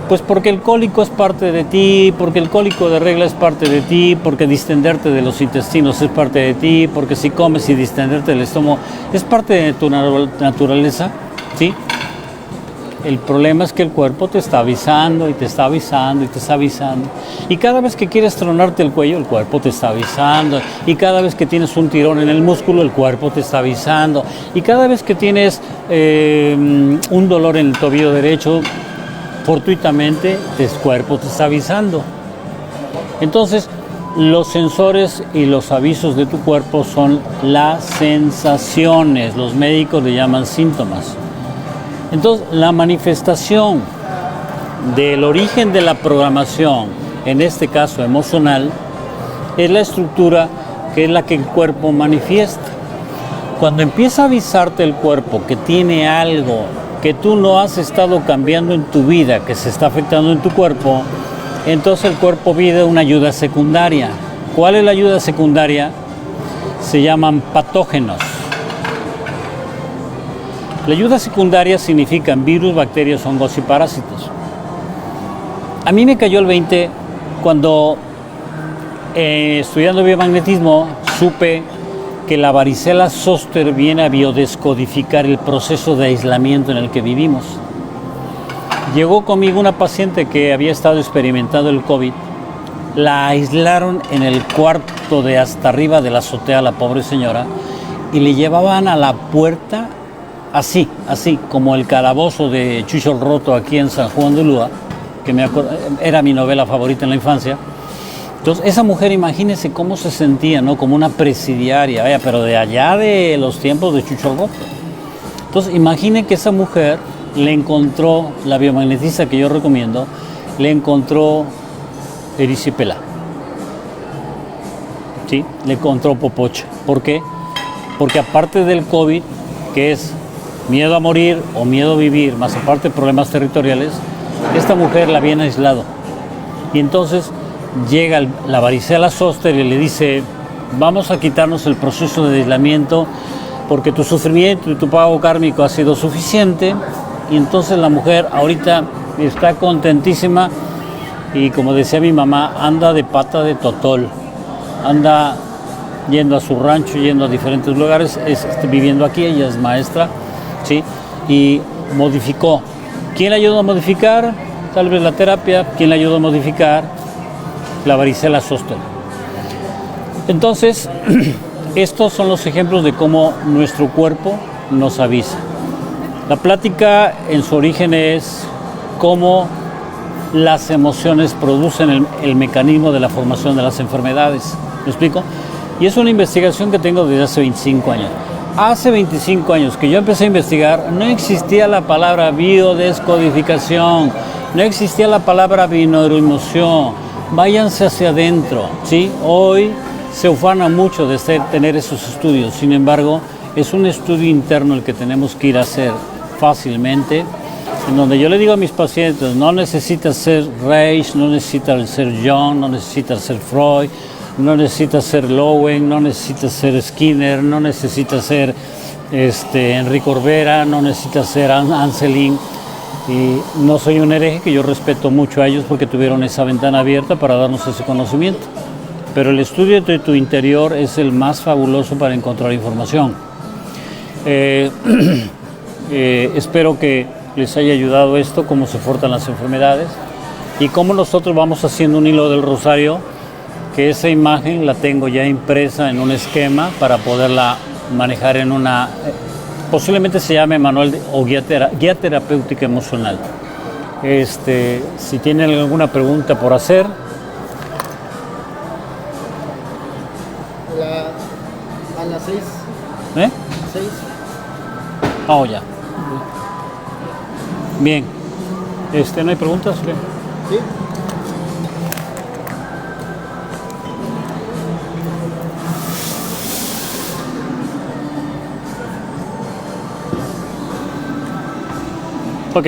Pues porque el cólico es parte de ti, porque el cólico de regla es parte de ti, porque distenderte de los intestinos es parte de ti, porque si comes y distenderte del estómago es parte de tu naturaleza, ¿sí? El problema es que el cuerpo te está avisando y te está avisando y te está avisando. Y cada vez que quieres tronarte el cuello, el cuerpo te está avisando. Y cada vez que tienes un tirón en el músculo, el cuerpo te está avisando. Y cada vez que tienes un dolor en el tobillo derecho, fortuitamente el cuerpo te está avisando. Entonces, los sensores y los avisos de tu cuerpo son las sensaciones. Los médicos le llaman síntomas. Entonces, la manifestación del origen de la programación, en este caso emocional, es la estructura que es la que el cuerpo manifiesta. Cuando empieza a avisarte el cuerpo que tiene algo que tú no has estado cambiando en tu vida, que se está afectando en tu cuerpo, entonces el cuerpo pide una ayuda secundaria. ¿Cuál es la ayuda secundaria? Se llaman patógenos. La ayuda secundaria significan virus, bacterias, hongos y parásitos. A mí me cayó el 20 cuando estudiando biomagnetismo supe que la varicela zóster viene a biodescodificar el proceso de aislamiento en el que vivimos. Llegó conmigo una paciente que había estado experimentando el COVID. La aislaron en el cuarto de hasta arriba de la azotea, la pobre señora, y le llevaban a la puerta así, como el calabozo de Chucho el Roto aquí en San Juan de Ulúa, que era mi novela favorita en la infancia. Entonces, esa mujer, imagínense cómo se sentía, ¿no? Como una presidiaria, vaya, pero de allá de los tiempos de Chucho el Roto. Entonces, imaginen que esa mujer le encontró, la biomagnetista que yo recomiendo, le encontró erisipela. ¿Sí? Le encontró popocha. ¿Por qué? Porque aparte del COVID, que es miedo a morir o miedo a vivir, más aparte de problemas territoriales, esta mujer la habían aislado. Y entonces llega la varicela zóster y le dice, vamos a quitarnos el proceso de aislamiento porque tu sufrimiento y tu pago kármico ha sido suficiente. Y entonces la mujer ahorita está contentísima y, como decía mi mamá, anda de pata de totol, anda yendo a su rancho, yendo a diferentes lugares, viviendo aquí. Ella es maestra, ¿sí? Y modificó. ¿Quién le ayudó a modificar? Tal vez la terapia. ¿Quién le ayudó a modificar? La varicela zóster. Entonces, estos son los ejemplos de cómo nuestro cuerpo nos avisa. La plática en su origen es cómo las emociones producen el mecanismo de la formación de las enfermedades. ¿Me explico? Y es una investigación que tengo desde hace 25 años. Hace 25 años que yo empecé a investigar, no existía la palabra biodescodificación, no existía la palabra bineuroemoción. Váyanse hacia adentro, ¿sí? Hoy se ufana mucho de tener esos estudios, sin embargo, es un estudio interno el que tenemos que ir a hacer fácilmente, en donde yo le digo a mis pacientes, no necesitas ser Reich, no necesitas ser Jung, no necesitas ser Freud, no necesitas ser Lowen, no necesitas ser Skinner, no necesitas ser Enrique Orbera, no necesitas ser Anselin. Y no soy un hereje, que yo respeto mucho a ellos porque tuvieron esa ventana abierta para darnos ese conocimiento. Pero el estudio de tu interior es el más fabuloso para encontrar información. Espero que les haya ayudado esto, cómo se fortan las enfermedades y cómo nosotros vamos haciendo un hilo del rosario, que esa imagen la tengo ya impresa en un esquema para poderla manejar en una Posiblemente se llame manual o guía terapéutica emocional. Si tienen alguna pregunta por hacer. A las 6. ¿Eh? 6. Oh, ya. Bien. ¿No hay preguntas? ¿Qué? Sí. Ok,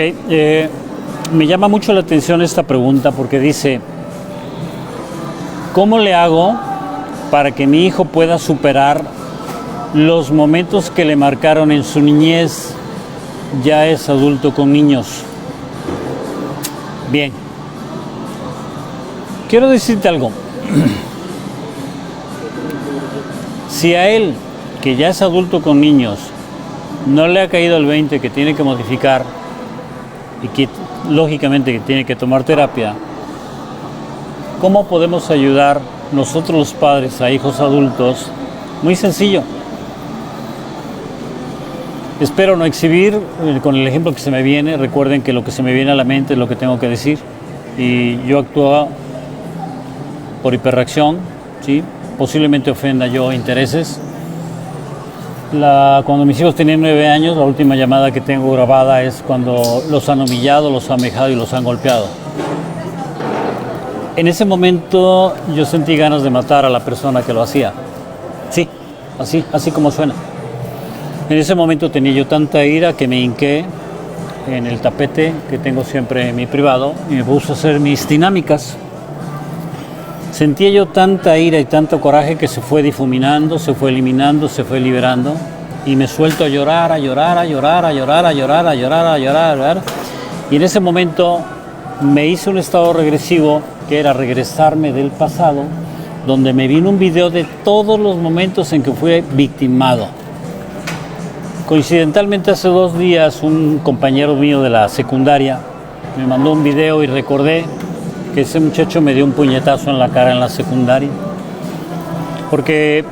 me llama mucho la atención esta pregunta porque dice, ¿cómo le hago para que mi hijo pueda superar los momentos que le marcaron en su niñez? Ya es adulto con niños. Bien, quiero decirte algo. Si a él, que ya es adulto con niños, no le ha caído el 20 que tiene que modificar y que lógicamente que tiene que tomar terapia, ¿cómo podemos ayudar nosotros los padres a hijos adultos? Muy sencillo. Espero no exhibir con el ejemplo que se me viene. Recuerden que lo que se me viene a la mente es lo que tengo que decir. Y yo actúo por hiperreacción, ¿sí? Posiblemente ofenda yo intereses. Cuando mis hijos tenían 9 años, la última llamada que tengo grabada es cuando los han humillado, los han vejado y los han golpeado. En ese momento yo sentí ganas de matar a la persona que lo hacía. Sí, así como suena. En ese momento tenía yo tanta ira que me hinqué en el tapete que tengo siempre en mi privado y me puse a hacer mis dinámicas. Sentía yo tanta ira y tanto coraje que se fue difuminando, se fue eliminando, se fue liberando y me suelto a llorar, a llorar, a llorar, a llorar, a llorar, a llorar, a llorar, a llorar. Y en ese momento me hice un estado regresivo que era regresarme del pasado, donde me vino un video de todos los momentos en que fui victimado. Coincidentalmente hace 2 días un compañero mío de la secundaria me mandó un video y recordé que ese muchacho me dio un puñetazo en la cara en la secundaria. Porque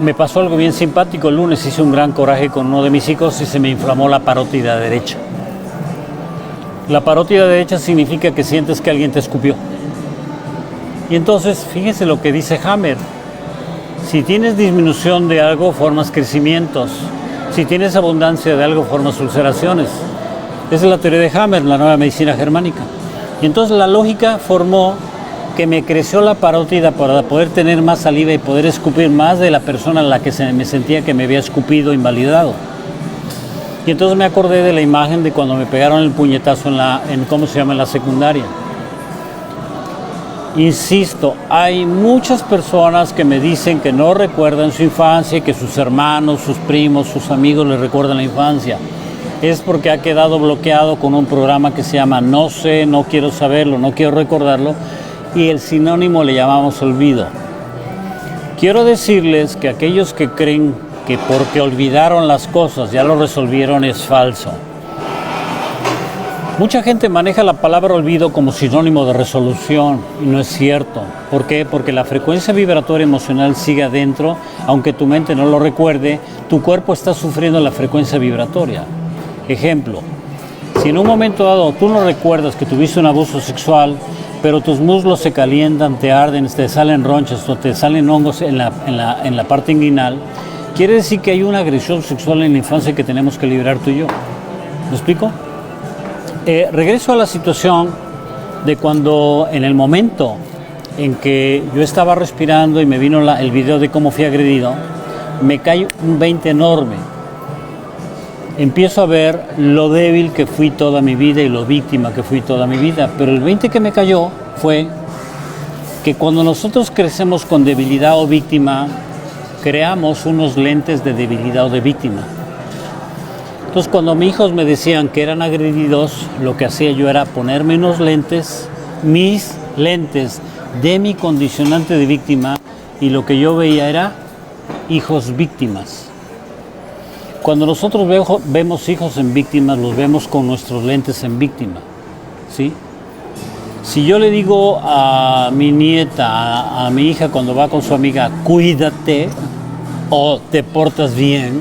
me pasó algo bien simpático. El lunes hice un gran coraje con uno de mis hijos y se me inflamó la parótida derecha. La parótida derecha significa que sientes que alguien te escupió. Y entonces, fíjense lo que dice Hammer. Si tienes disminución de algo, formas crecimientos. Si tienes abundancia de algo, formas ulceraciones. Esa es la teoría de Hammer, la nueva medicina germánica. Y entonces la lógica formó que me creció la parótida para poder tener más saliva y poder escupir más de la persona a la que me sentía que me había escupido, invalidado. Y entonces me acordé de la imagen de cuando me pegaron el puñetazo en la secundaria. Insisto, hay muchas personas que me dicen que no recuerdan su infancia, que sus hermanos, sus primos, sus amigos les recuerdan la infancia. Es porque ha quedado bloqueado con un programa que se llama no sé, no quiero saberlo, no quiero recordarlo, y el sinónimo le llamamos olvido. Quiero decirles que aquellos que creen que porque olvidaron las cosas ya lo resolvieron es falso. Mucha gente maneja la palabra olvido como sinónimo de resolución y no es cierto. ¿Por qué? Porque la frecuencia vibratoria emocional sigue adentro, aunque tu mente no lo recuerde, tu cuerpo está sufriendo la frecuencia vibratoria. Ejemplo, si en un momento dado tú no recuerdas que tuviste un abuso sexual, pero tus muslos se calientan, te arden, te salen ronchas o te salen hongos en la parte inguinal, quiere decir que hay una agresión sexual en la infancia que tenemos que liberar tú y yo. ¿Me explico? Regreso a la situación de cuando en el momento en que yo estaba respirando y me vino el video de cómo fui agredido, me cae un 20 enorme. Empiezo a ver lo débil que fui toda mi vida y lo víctima que fui toda mi vida, pero el 20 que me cayó fue que cuando nosotros crecemos con debilidad o víctima, creamos unos lentes de debilidad o de víctima. Entonces, cuando mis hijos me decían que eran agredidos, lo que hacía yo era ponerme unos lentes, mis lentes de mi condicionante de víctima, y lo que yo veía era hijos víctimas. Cuando nosotros vemos hijos en víctimas, los vemos con nuestros lentes en víctima, ¿sí? Si yo le digo a mi nieta, a mi hija cuando va con su amiga, cuídate o te portas bien,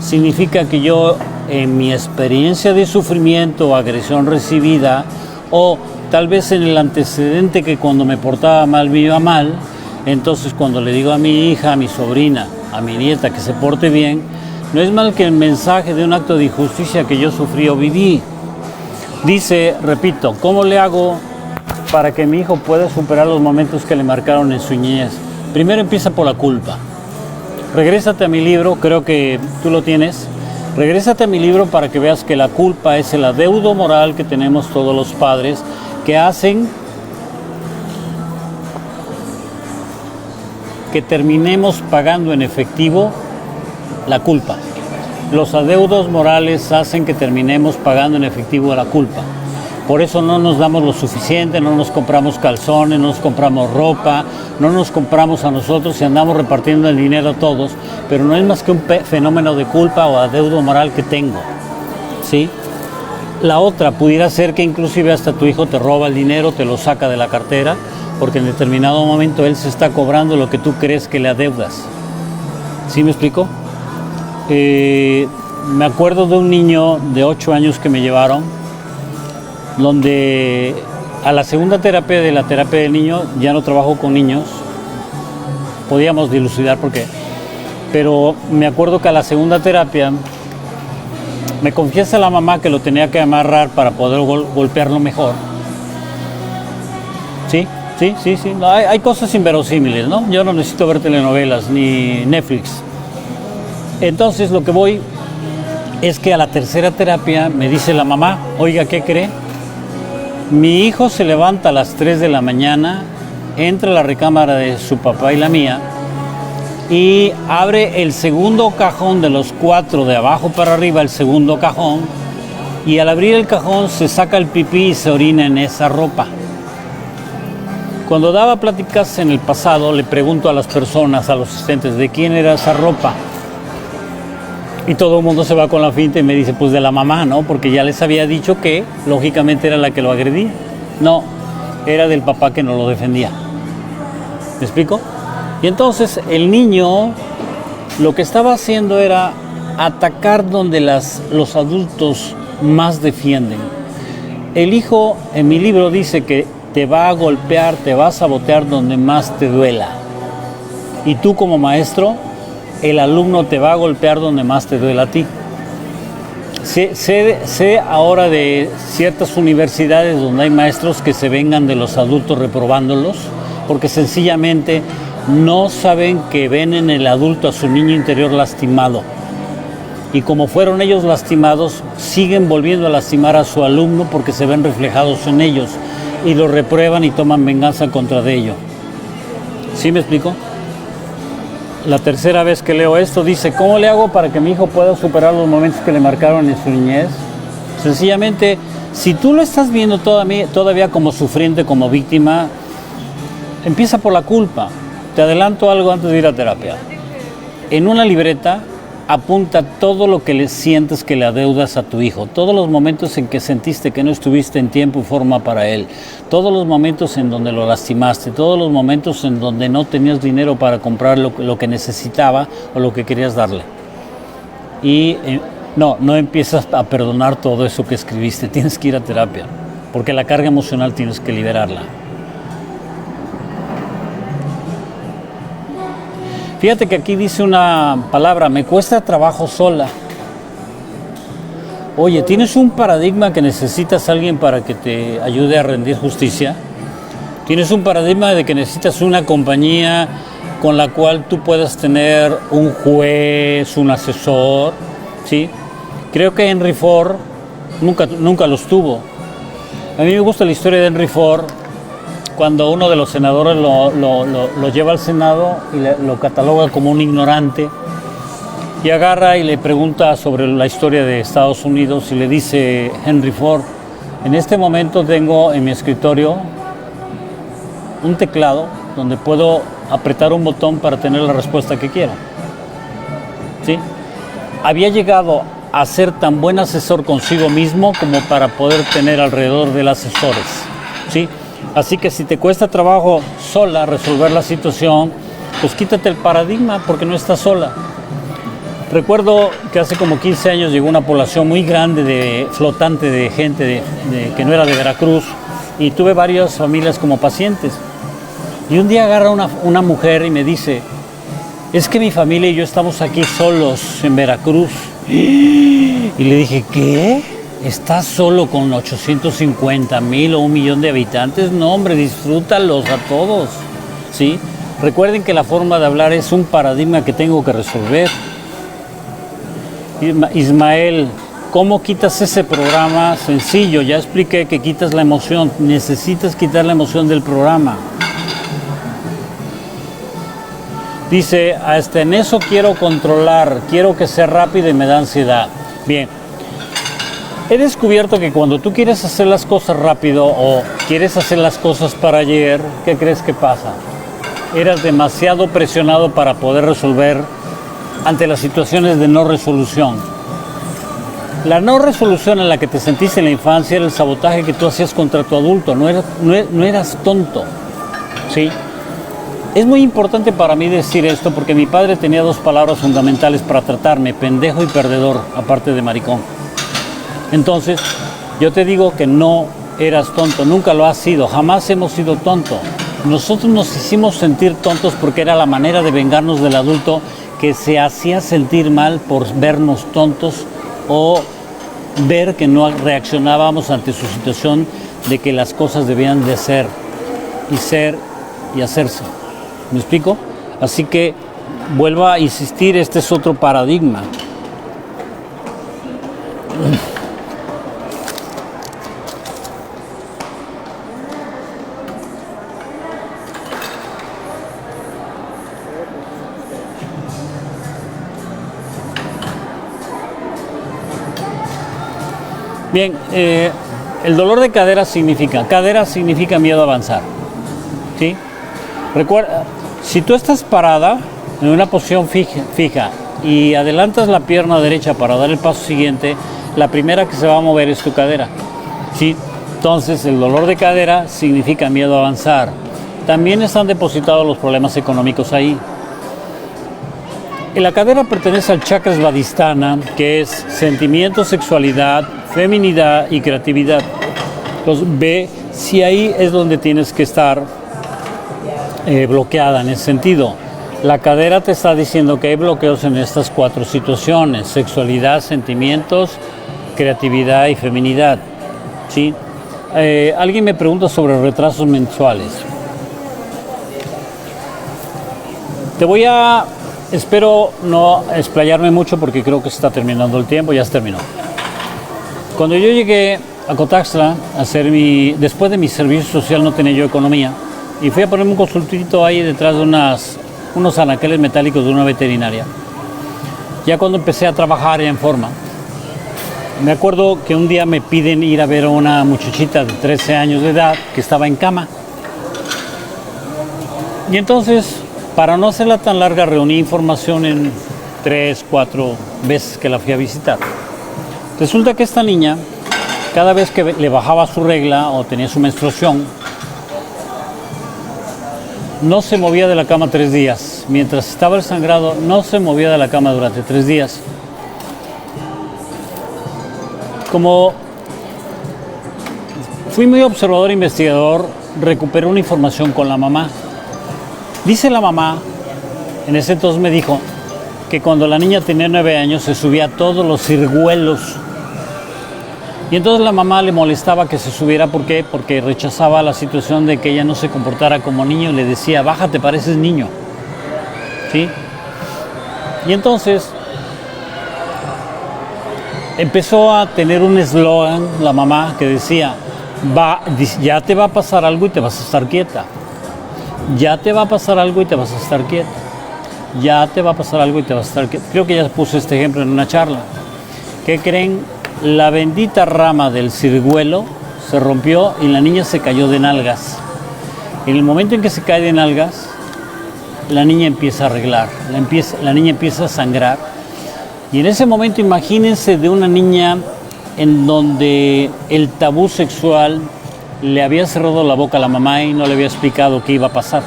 significa que yo, en mi experiencia de sufrimiento o agresión recibida, o tal vez en el antecedente que cuando me portaba mal me iba mal, entonces cuando le digo a mi hija, a mi sobrina, a mi nieta que se porte bien, no es mal que el mensaje de un acto de injusticia que yo sufrí o viví. Dice, repito, ¿cómo le hago para que mi hijo pueda superar los momentos que le marcaron en su niñez? Primero empieza por la culpa. Regrésate a mi libro, creo que tú lo tienes. Regrésate a mi libro para que veas que la culpa es el adeudo moral que tenemos todos los padres que hacen que terminemos pagando en efectivo la culpa. Los adeudos morales hacen que terminemos pagando en efectivo la culpa. Por eso no nos damos lo suficiente, no nos compramos calzones, no nos compramos ropa, no nos compramos a nosotros y andamos repartiendo el dinero a todos, pero no es más que un fenómeno de culpa o adeudo moral que tengo, ¿sí? La otra pudiera ser que inclusive hasta tu hijo te roba el dinero, te lo saca de la cartera, porque en determinado momento él se está cobrando lo que tú crees que le adeudas. ¿Sí me explico? Me acuerdo de un niño de 8 años que me llevaron, donde a la segunda terapia de la terapia del niño, ya no trabajo con niños, podíamos dilucidar por qué, pero me acuerdo que a la segunda terapia me confiesa la mamá que lo tenía que amarrar para poder golpearlo mejor. Sí. No, hay cosas inverosímiles, ¿no? Yo no necesito ver telenovelas ni Netflix. Entonces lo que voy es que a la tercera terapia me dice la mamá, oiga, ¿qué cree? Mi hijo se levanta a las 3 de la mañana, entra a la recámara de su papá y la mía y abre el segundo cajón de los 4 de abajo para arriba, el segundo cajón, y al abrir el cajón se saca el pipí y se orina en esa ropa. Cuando daba pláticas en el pasado, le pregunto a las personas, a los asistentes, ¿de quién era esa ropa? Y todo el mundo se va con la finta y me dice, pues de la mamá, ¿no? Porque ya les había dicho que, lógicamente, era la que lo agredía. No, era del papá que no lo defendía. ¿Me explico? Y entonces el niño lo que estaba haciendo era atacar donde los adultos más defienden. El hijo, en mi libro, dice que te va a golpear, te va a sabotear donde más te duela. Y tú como maestro, el alumno te va a golpear donde más te duela a ti. Sé ahora de ciertas universidades donde hay maestros que se vengan de los adultos reprobándolos, porque sencillamente no saben que ven en el adulto a su niño interior lastimado. Y como fueron ellos lastimados, siguen volviendo a lastimar a su alumno porque se ven reflejados en ellos y lo reprueban y toman venganza contra de ello. ¿Sí me explico? La tercera vez que leo esto dice, ¿cómo le hago para que mi hijo pueda superar los momentos que le marcaron en su niñez? Sencillamente, si tú lo estás viendo todavía como sufriente, como víctima, empieza por la culpa. Te adelanto algo antes de ir a terapia. En una libreta, apunta todo lo que le sientes que le adeudas a tu hijo, todos los momentos en que sentiste que no estuviste en tiempo y forma para él, todos los momentos en donde lo lastimaste, todos los momentos en donde no tenías dinero para comprar lo que necesitaba o lo que querías darle. Y no empiezas a perdonar todo eso que escribiste, tienes que ir a terapia, porque la carga emocional tienes que liberarla. Fíjate que aquí dice una palabra, me cuesta trabajo sola. Oye, ¿tienes un paradigma que necesitas a alguien para que te ayude a rendir justicia? ¿Tienes un paradigma de que necesitas una compañía con la cual tú puedas tener un juez, un asesor? ¿Sí? Creo que Henry Ford nunca los tuvo. A mí me gusta la historia de Henry Ford, cuando uno de los senadores lo lleva al Senado y lo cataloga como un ignorante, y agarra y le pregunta sobre la historia de Estados Unidos y le dice Henry Ford, en este momento tengo en mi escritorio un teclado donde puedo apretar un botón para tener la respuesta que quiero. ¿Sí? Había llegado a ser tan buen asesor consigo mismo como para poder tener alrededor de él asesores. ¿Sí? Así que si te cuesta trabajo sola resolver la situación, pues quítate el paradigma porque no estás sola. Recuerdo que hace como 15 años llegó una población muy grande flotante de gente que no era de Veracruz, y tuve varias familias como pacientes. Y un día agarra una mujer y me dice, es que mi familia y yo estamos aquí solos en Veracruz. Y le dije, ¿qué? ¿Estás solo con 850,000 o 1,000,000 de habitantes? No, hombre, disfrútalos a todos, ¿sí? Recuerden que la forma de hablar es un paradigma que tengo que resolver. Ismael, ¿cómo quitas ese programa? Sencillo, ya expliqué que quitas la emoción. Necesitas quitar la emoción del programa. Dice, hasta en eso quiero controlar, quiero que sea rápido y me da ansiedad. Bien, he descubierto que cuando tú quieres hacer las cosas rápido o quieres hacer las cosas para ayer, ¿qué crees que pasa? Eras demasiado presionado para poder resolver ante las situaciones de no resolución. La no resolución en la que te sentiste en la infancia era el sabotaje que tú hacías contra tu adulto, no eras tonto, ¿sí? Es muy importante para mí decir esto porque mi padre tenía 2 palabras fundamentales para tratarme, pendejo y perdedor, aparte de maricón. Entonces, yo te digo que no eras tonto, nunca lo has sido, jamás hemos sido tontos. Nosotros nos hicimos sentir tontos porque era la manera de vengarnos del adulto que se hacía sentir mal por vernos tontos o ver que no reaccionábamos ante su situación de que las cosas debían de ser y hacerse. ¿Me explico? Así que vuelvo a insistir, este es otro paradigma. Bien, el dolor de cadera significa miedo a avanzar, ¿sí? Recuerda, si tú estás parada en una posición fija y adelantas la pierna derecha para dar el paso siguiente, la primera que se va a mover es tu cadera, ¿sí? Entonces, el dolor de cadera significa miedo a avanzar. También están depositados los problemas económicos ahí. La cadera pertenece al chakra svadhisthana, que es sentimiento, sexualidad, feminidad y creatividad. Entonces, ve si ahí es donde tienes que estar bloqueada en ese sentido. La cadera te está diciendo que hay bloqueos en estas 4 situaciones: sexualidad, sentimientos, creatividad y feminidad, ¿sí? Alguien me pregunta sobre retrasos mensuales. Espero no explayarme mucho porque creo que se está terminando el tiempo, ya se terminó. Cuando yo llegué a Cotaxtla a hacer después de mi servicio social, no tenía yo economía y fui a ponerme un consultito ahí detrás de unos anaqueles metálicos de una veterinaria. Ya cuando empecé a trabajar ya en forma, me acuerdo que un día me piden ir a ver a una muchachita de 13 años de edad que estaba en cama. Y entonces, para no hacerla tan larga, reuní información en 3, 4 veces que la fui a visitar. Resulta que esta niña, cada vez que le bajaba su regla o tenía su menstruación, no se movía de la cama 3 días. Mientras estaba el sangrado, no se movía de la cama durante 3 días. Como fui muy observador e investigador, recuperé una información con la mamá. Dice la mamá, en ese entonces me dijo, que cuando la niña tenía 9 años se subía a todos los ciruelos. Y entonces la mamá le molestaba que se subiera, ¿por qué? Porque rechazaba la situación de que ella no se comportara como niño. Le decía, bájate, pareces niño, ¿sí? Y entonces empezó a tener un eslogan la mamá que decía, ya te va a pasar algo y te vas a estar quieta. Ya te va a pasar algo y te vas a estar quieta. Ya te va a pasar algo y te vas a estar quieta. Creo que ya puse este ejemplo en una charla. ¿Qué creen? La bendita rama del ciruelo se rompió y la niña se cayó de nalgas. En el momento en que se cae de nalgas, la niña empieza a arreglar, la niña empieza a sangrar. Y en ese momento imagínense de una niña en donde el tabú sexual le había cerrado la boca a la mamá y no le había explicado qué iba a pasar.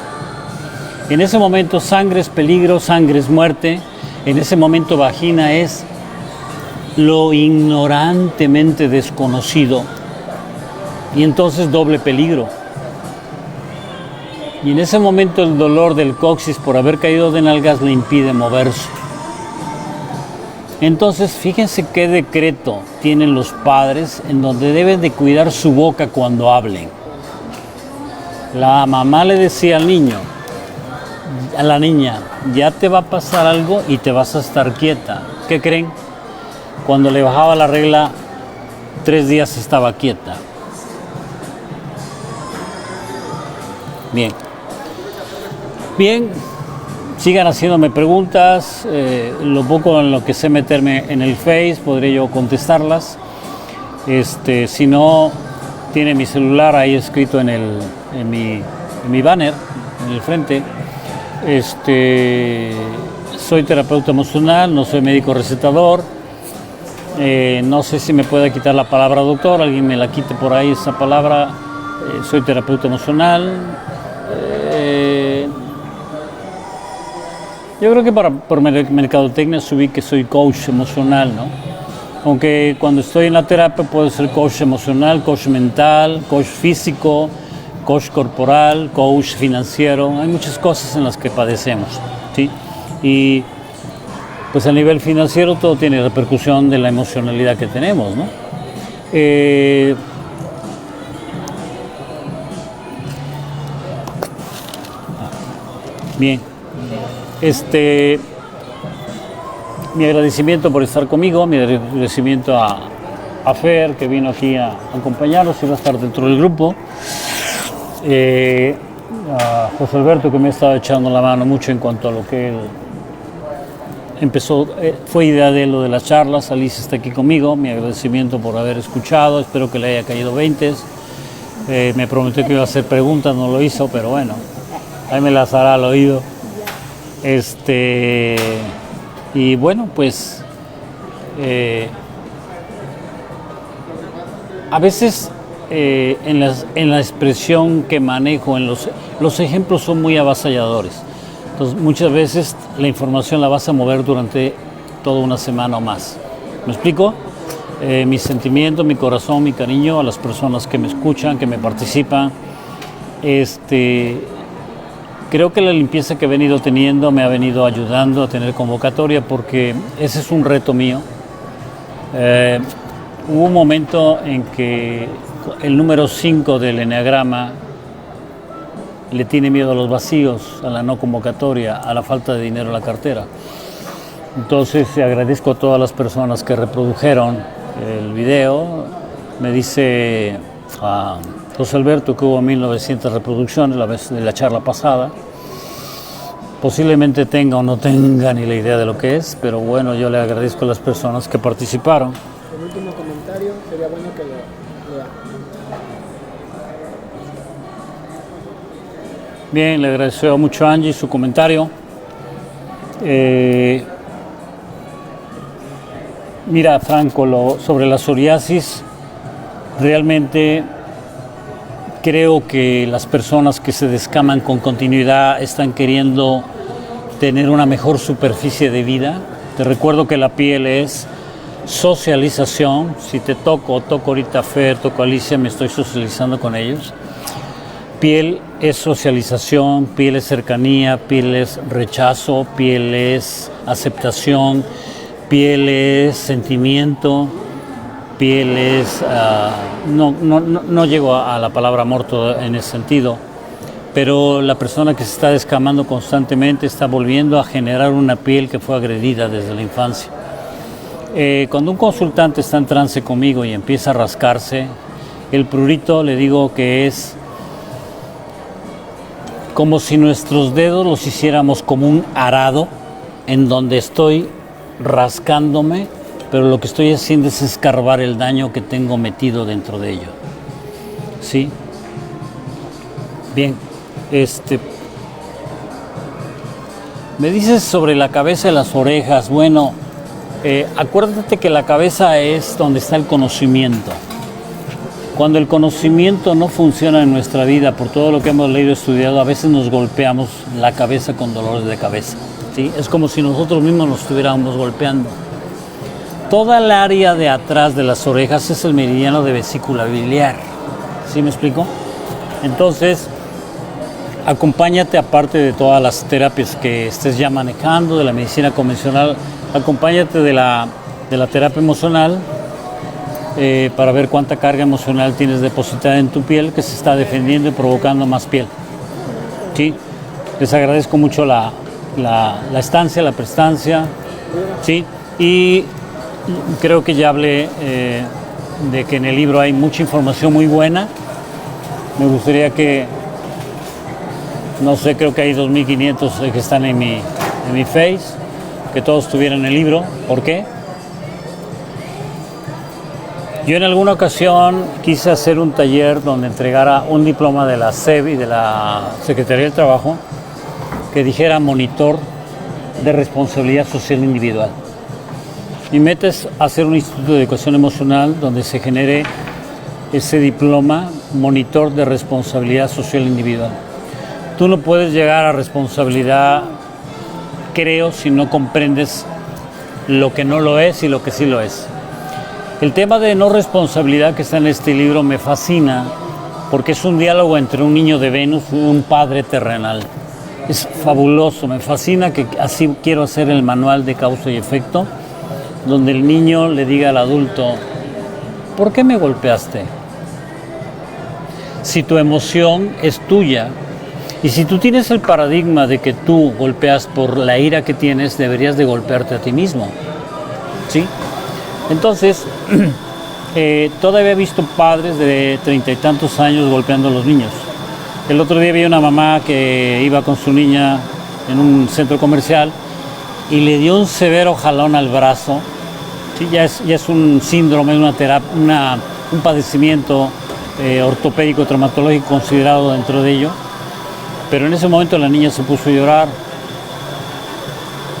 En ese momento sangre es peligro, sangre es muerte. En ese momento vagina es lo ignorantemente desconocido y entonces doble peligro. Y en ese momento el dolor del coxis por haber caído de nalgas le impide moverse. Entonces fíjense qué decreto tienen los padres en donde deben de cuidar su boca cuando hablen. La mamá le decía al niño, a la niña, ya te va a pasar algo y te vas a estar quieta. ¿Qué creen? Cuando le bajaba la regla, 3 días estaba quieta. Bien, sigan haciéndome preguntas, lo poco en lo que sé meterme en el Face, podré yo contestarlas. Si no, tiene mi celular ahí escrito en mi banner, en el frente. Soy terapeuta emocional, no soy médico recetador. No sé si me puede quitar la palabra doctor, alguien me la quite por ahí esa palabra. Soy terapeuta emocional. Yo creo que por mercadotecnia subí que soy coach emocional, ¿no? Aunque cuando estoy en la terapia puedo ser coach emocional, coach mental, coach físico, coach corporal, coach financiero. Hay muchas cosas en las que padecemos, ¿sí? Y pues a nivel financiero todo tiene repercusión de la emocionalidad que tenemos, ¿no? Bien. Mi agradecimiento por estar conmigo, mi agradecimiento a Fer, que vino aquí a acompañarnos y va a estar dentro del grupo. A José Alberto, que me ha estado echando la mano mucho en cuanto a lo que él empezó, fue idea de lo de las charlas. Alicia está aquí conmigo, mi agradecimiento por haber escuchado, espero que le haya caído 20. Me prometió que iba a hacer preguntas, no lo hizo, pero bueno, ahí me las hará al oído. Y bueno, pues a veces en la expresión que manejo, los ejemplos son muy avasalladores. Entonces muchas veces la información la vas a mover durante toda una semana o más. ¿Me explico? Mi sentimiento, mi corazón, mi cariño a las personas que me escuchan, que me participan. Creo que la limpieza que he venido teniendo me ha venido ayudando a tener convocatoria porque ese es un reto mío. Hubo un momento en que el número 5 del eneagrama le tiene miedo a los vacíos, a la no convocatoria, a la falta de dinero en la cartera. Entonces agradezco a todas las personas que reprodujeron el video. Me dice José Alberto que hubo 1900 reproducciones la vez de la charla pasada. Posiblemente tenga o no tenga ni la idea de lo que es, pero bueno, yo le agradezco a las personas que participaron. El último comentario sería bueno que lo lea. Bien, le agradezco mucho a Angie su comentario. Mira, Franco, sobre la psoriasis, realmente creo que las personas que se descaman con continuidad están queriendo tener una mejor superficie de vida. Te recuerdo que la piel es socialización. Si te toco ahorita a Fer, toco a Alicia, me estoy socializando con ellos. Piel es socialización, piel es cercanía, piel es rechazo, piel es aceptación, piel es sentimiento, piel es... no llego a la palabra amor en ese sentido, pero la persona que se está descamando constantemente está volviendo a generar una piel que fue agredida desde la infancia. Cuando un consultante está en trance conmigo y empieza a rascarse, el prurito le digo que es como si nuestros dedos los hiciéramos como un arado en donde estoy rascándome, pero lo que estoy haciendo es escarbar el daño que tengo metido dentro de ello. ¿Sí? Bien, me dices sobre la cabeza y las orejas. Bueno, acuérdate que la cabeza es donde está el conocimiento. Cuando el conocimiento no funciona en nuestra vida, por todo lo que hemos leído y estudiado, a veces nos golpeamos la cabeza con dolores de cabeza. ¿sí? Es como si nosotros mismos nos estuviéramos golpeando. Toda el área de atrás de las orejas es el meridiano de vesícula biliar. ¿Sí me explico? Entonces, acompáñate, aparte de todas las terapias que estés ya manejando, de la medicina convencional, acompáñate de la terapia emocional para ver cuánta carga emocional tienes depositada en tu piel que se está defendiendo y provocando más piel. ¿Sí? Les agradezco mucho la estancia, la prestancia. ¿Sí? Y creo que ya hablé de que en el libro hay mucha información muy buena. Me gustaría que, no sé, creo que hay 2.500 que están en mi Face, que todos tuvieran el libro. ¿Por qué? Yo en alguna ocasión quise hacer un taller donde entregara un diploma de la SEB y de la Secretaría del Trabajo que dijera monitor de responsabilidad social individual. Mi meta es hacer un instituto de educación emocional donde se genere ese diploma monitor de responsabilidad social individual. Tú no puedes llegar a responsabilidad, creo, si no comprendes lo que no lo es y lo que sí lo es. El tema de no responsabilidad que está en este libro me fascina porque es un diálogo entre un niño de Venus y un padre terrenal. Es fabuloso, me fascina, que así quiero hacer el manual de causa y efecto, donde el niño le diga al adulto, ¿por qué me golpeaste? Si tu emoción es tuya, y si tú tienes el paradigma de que tú golpeas por la ira que tienes, deberías de golpearte a ti mismo, ¿sí? Entonces, todavía he visto padres de 30 y tantos años golpeando a los niños. El otro día vi una mamá que iba con su niña en un centro comercial y le dio un severo jalón al brazo. Sí, ya es un síndrome, un padecimiento ortopédico, traumatológico considerado dentro de ello. Pero en ese momento la niña se puso a llorar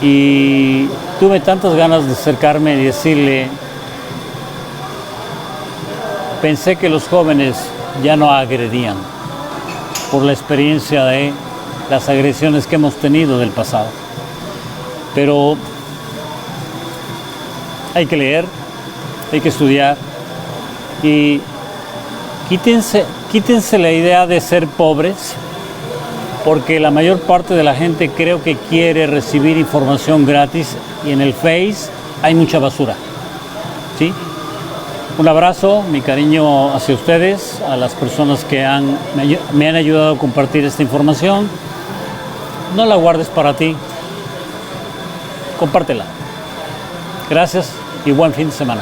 y tuve tantas ganas de acercarme y decirle, pensé que los jóvenes ya no agredían por la experiencia de las agresiones que hemos tenido del pasado. Pero hay que leer, hay que estudiar y quítense la idea de ser pobres, porque la mayor parte de la gente creo que quiere recibir información gratis y en el Face hay mucha basura, ¿sí? Un abrazo, mi cariño hacia ustedes, a las personas que me han ayudado a compartir esta información. No la guardes para ti, compártela. Gracias y buen fin de semana.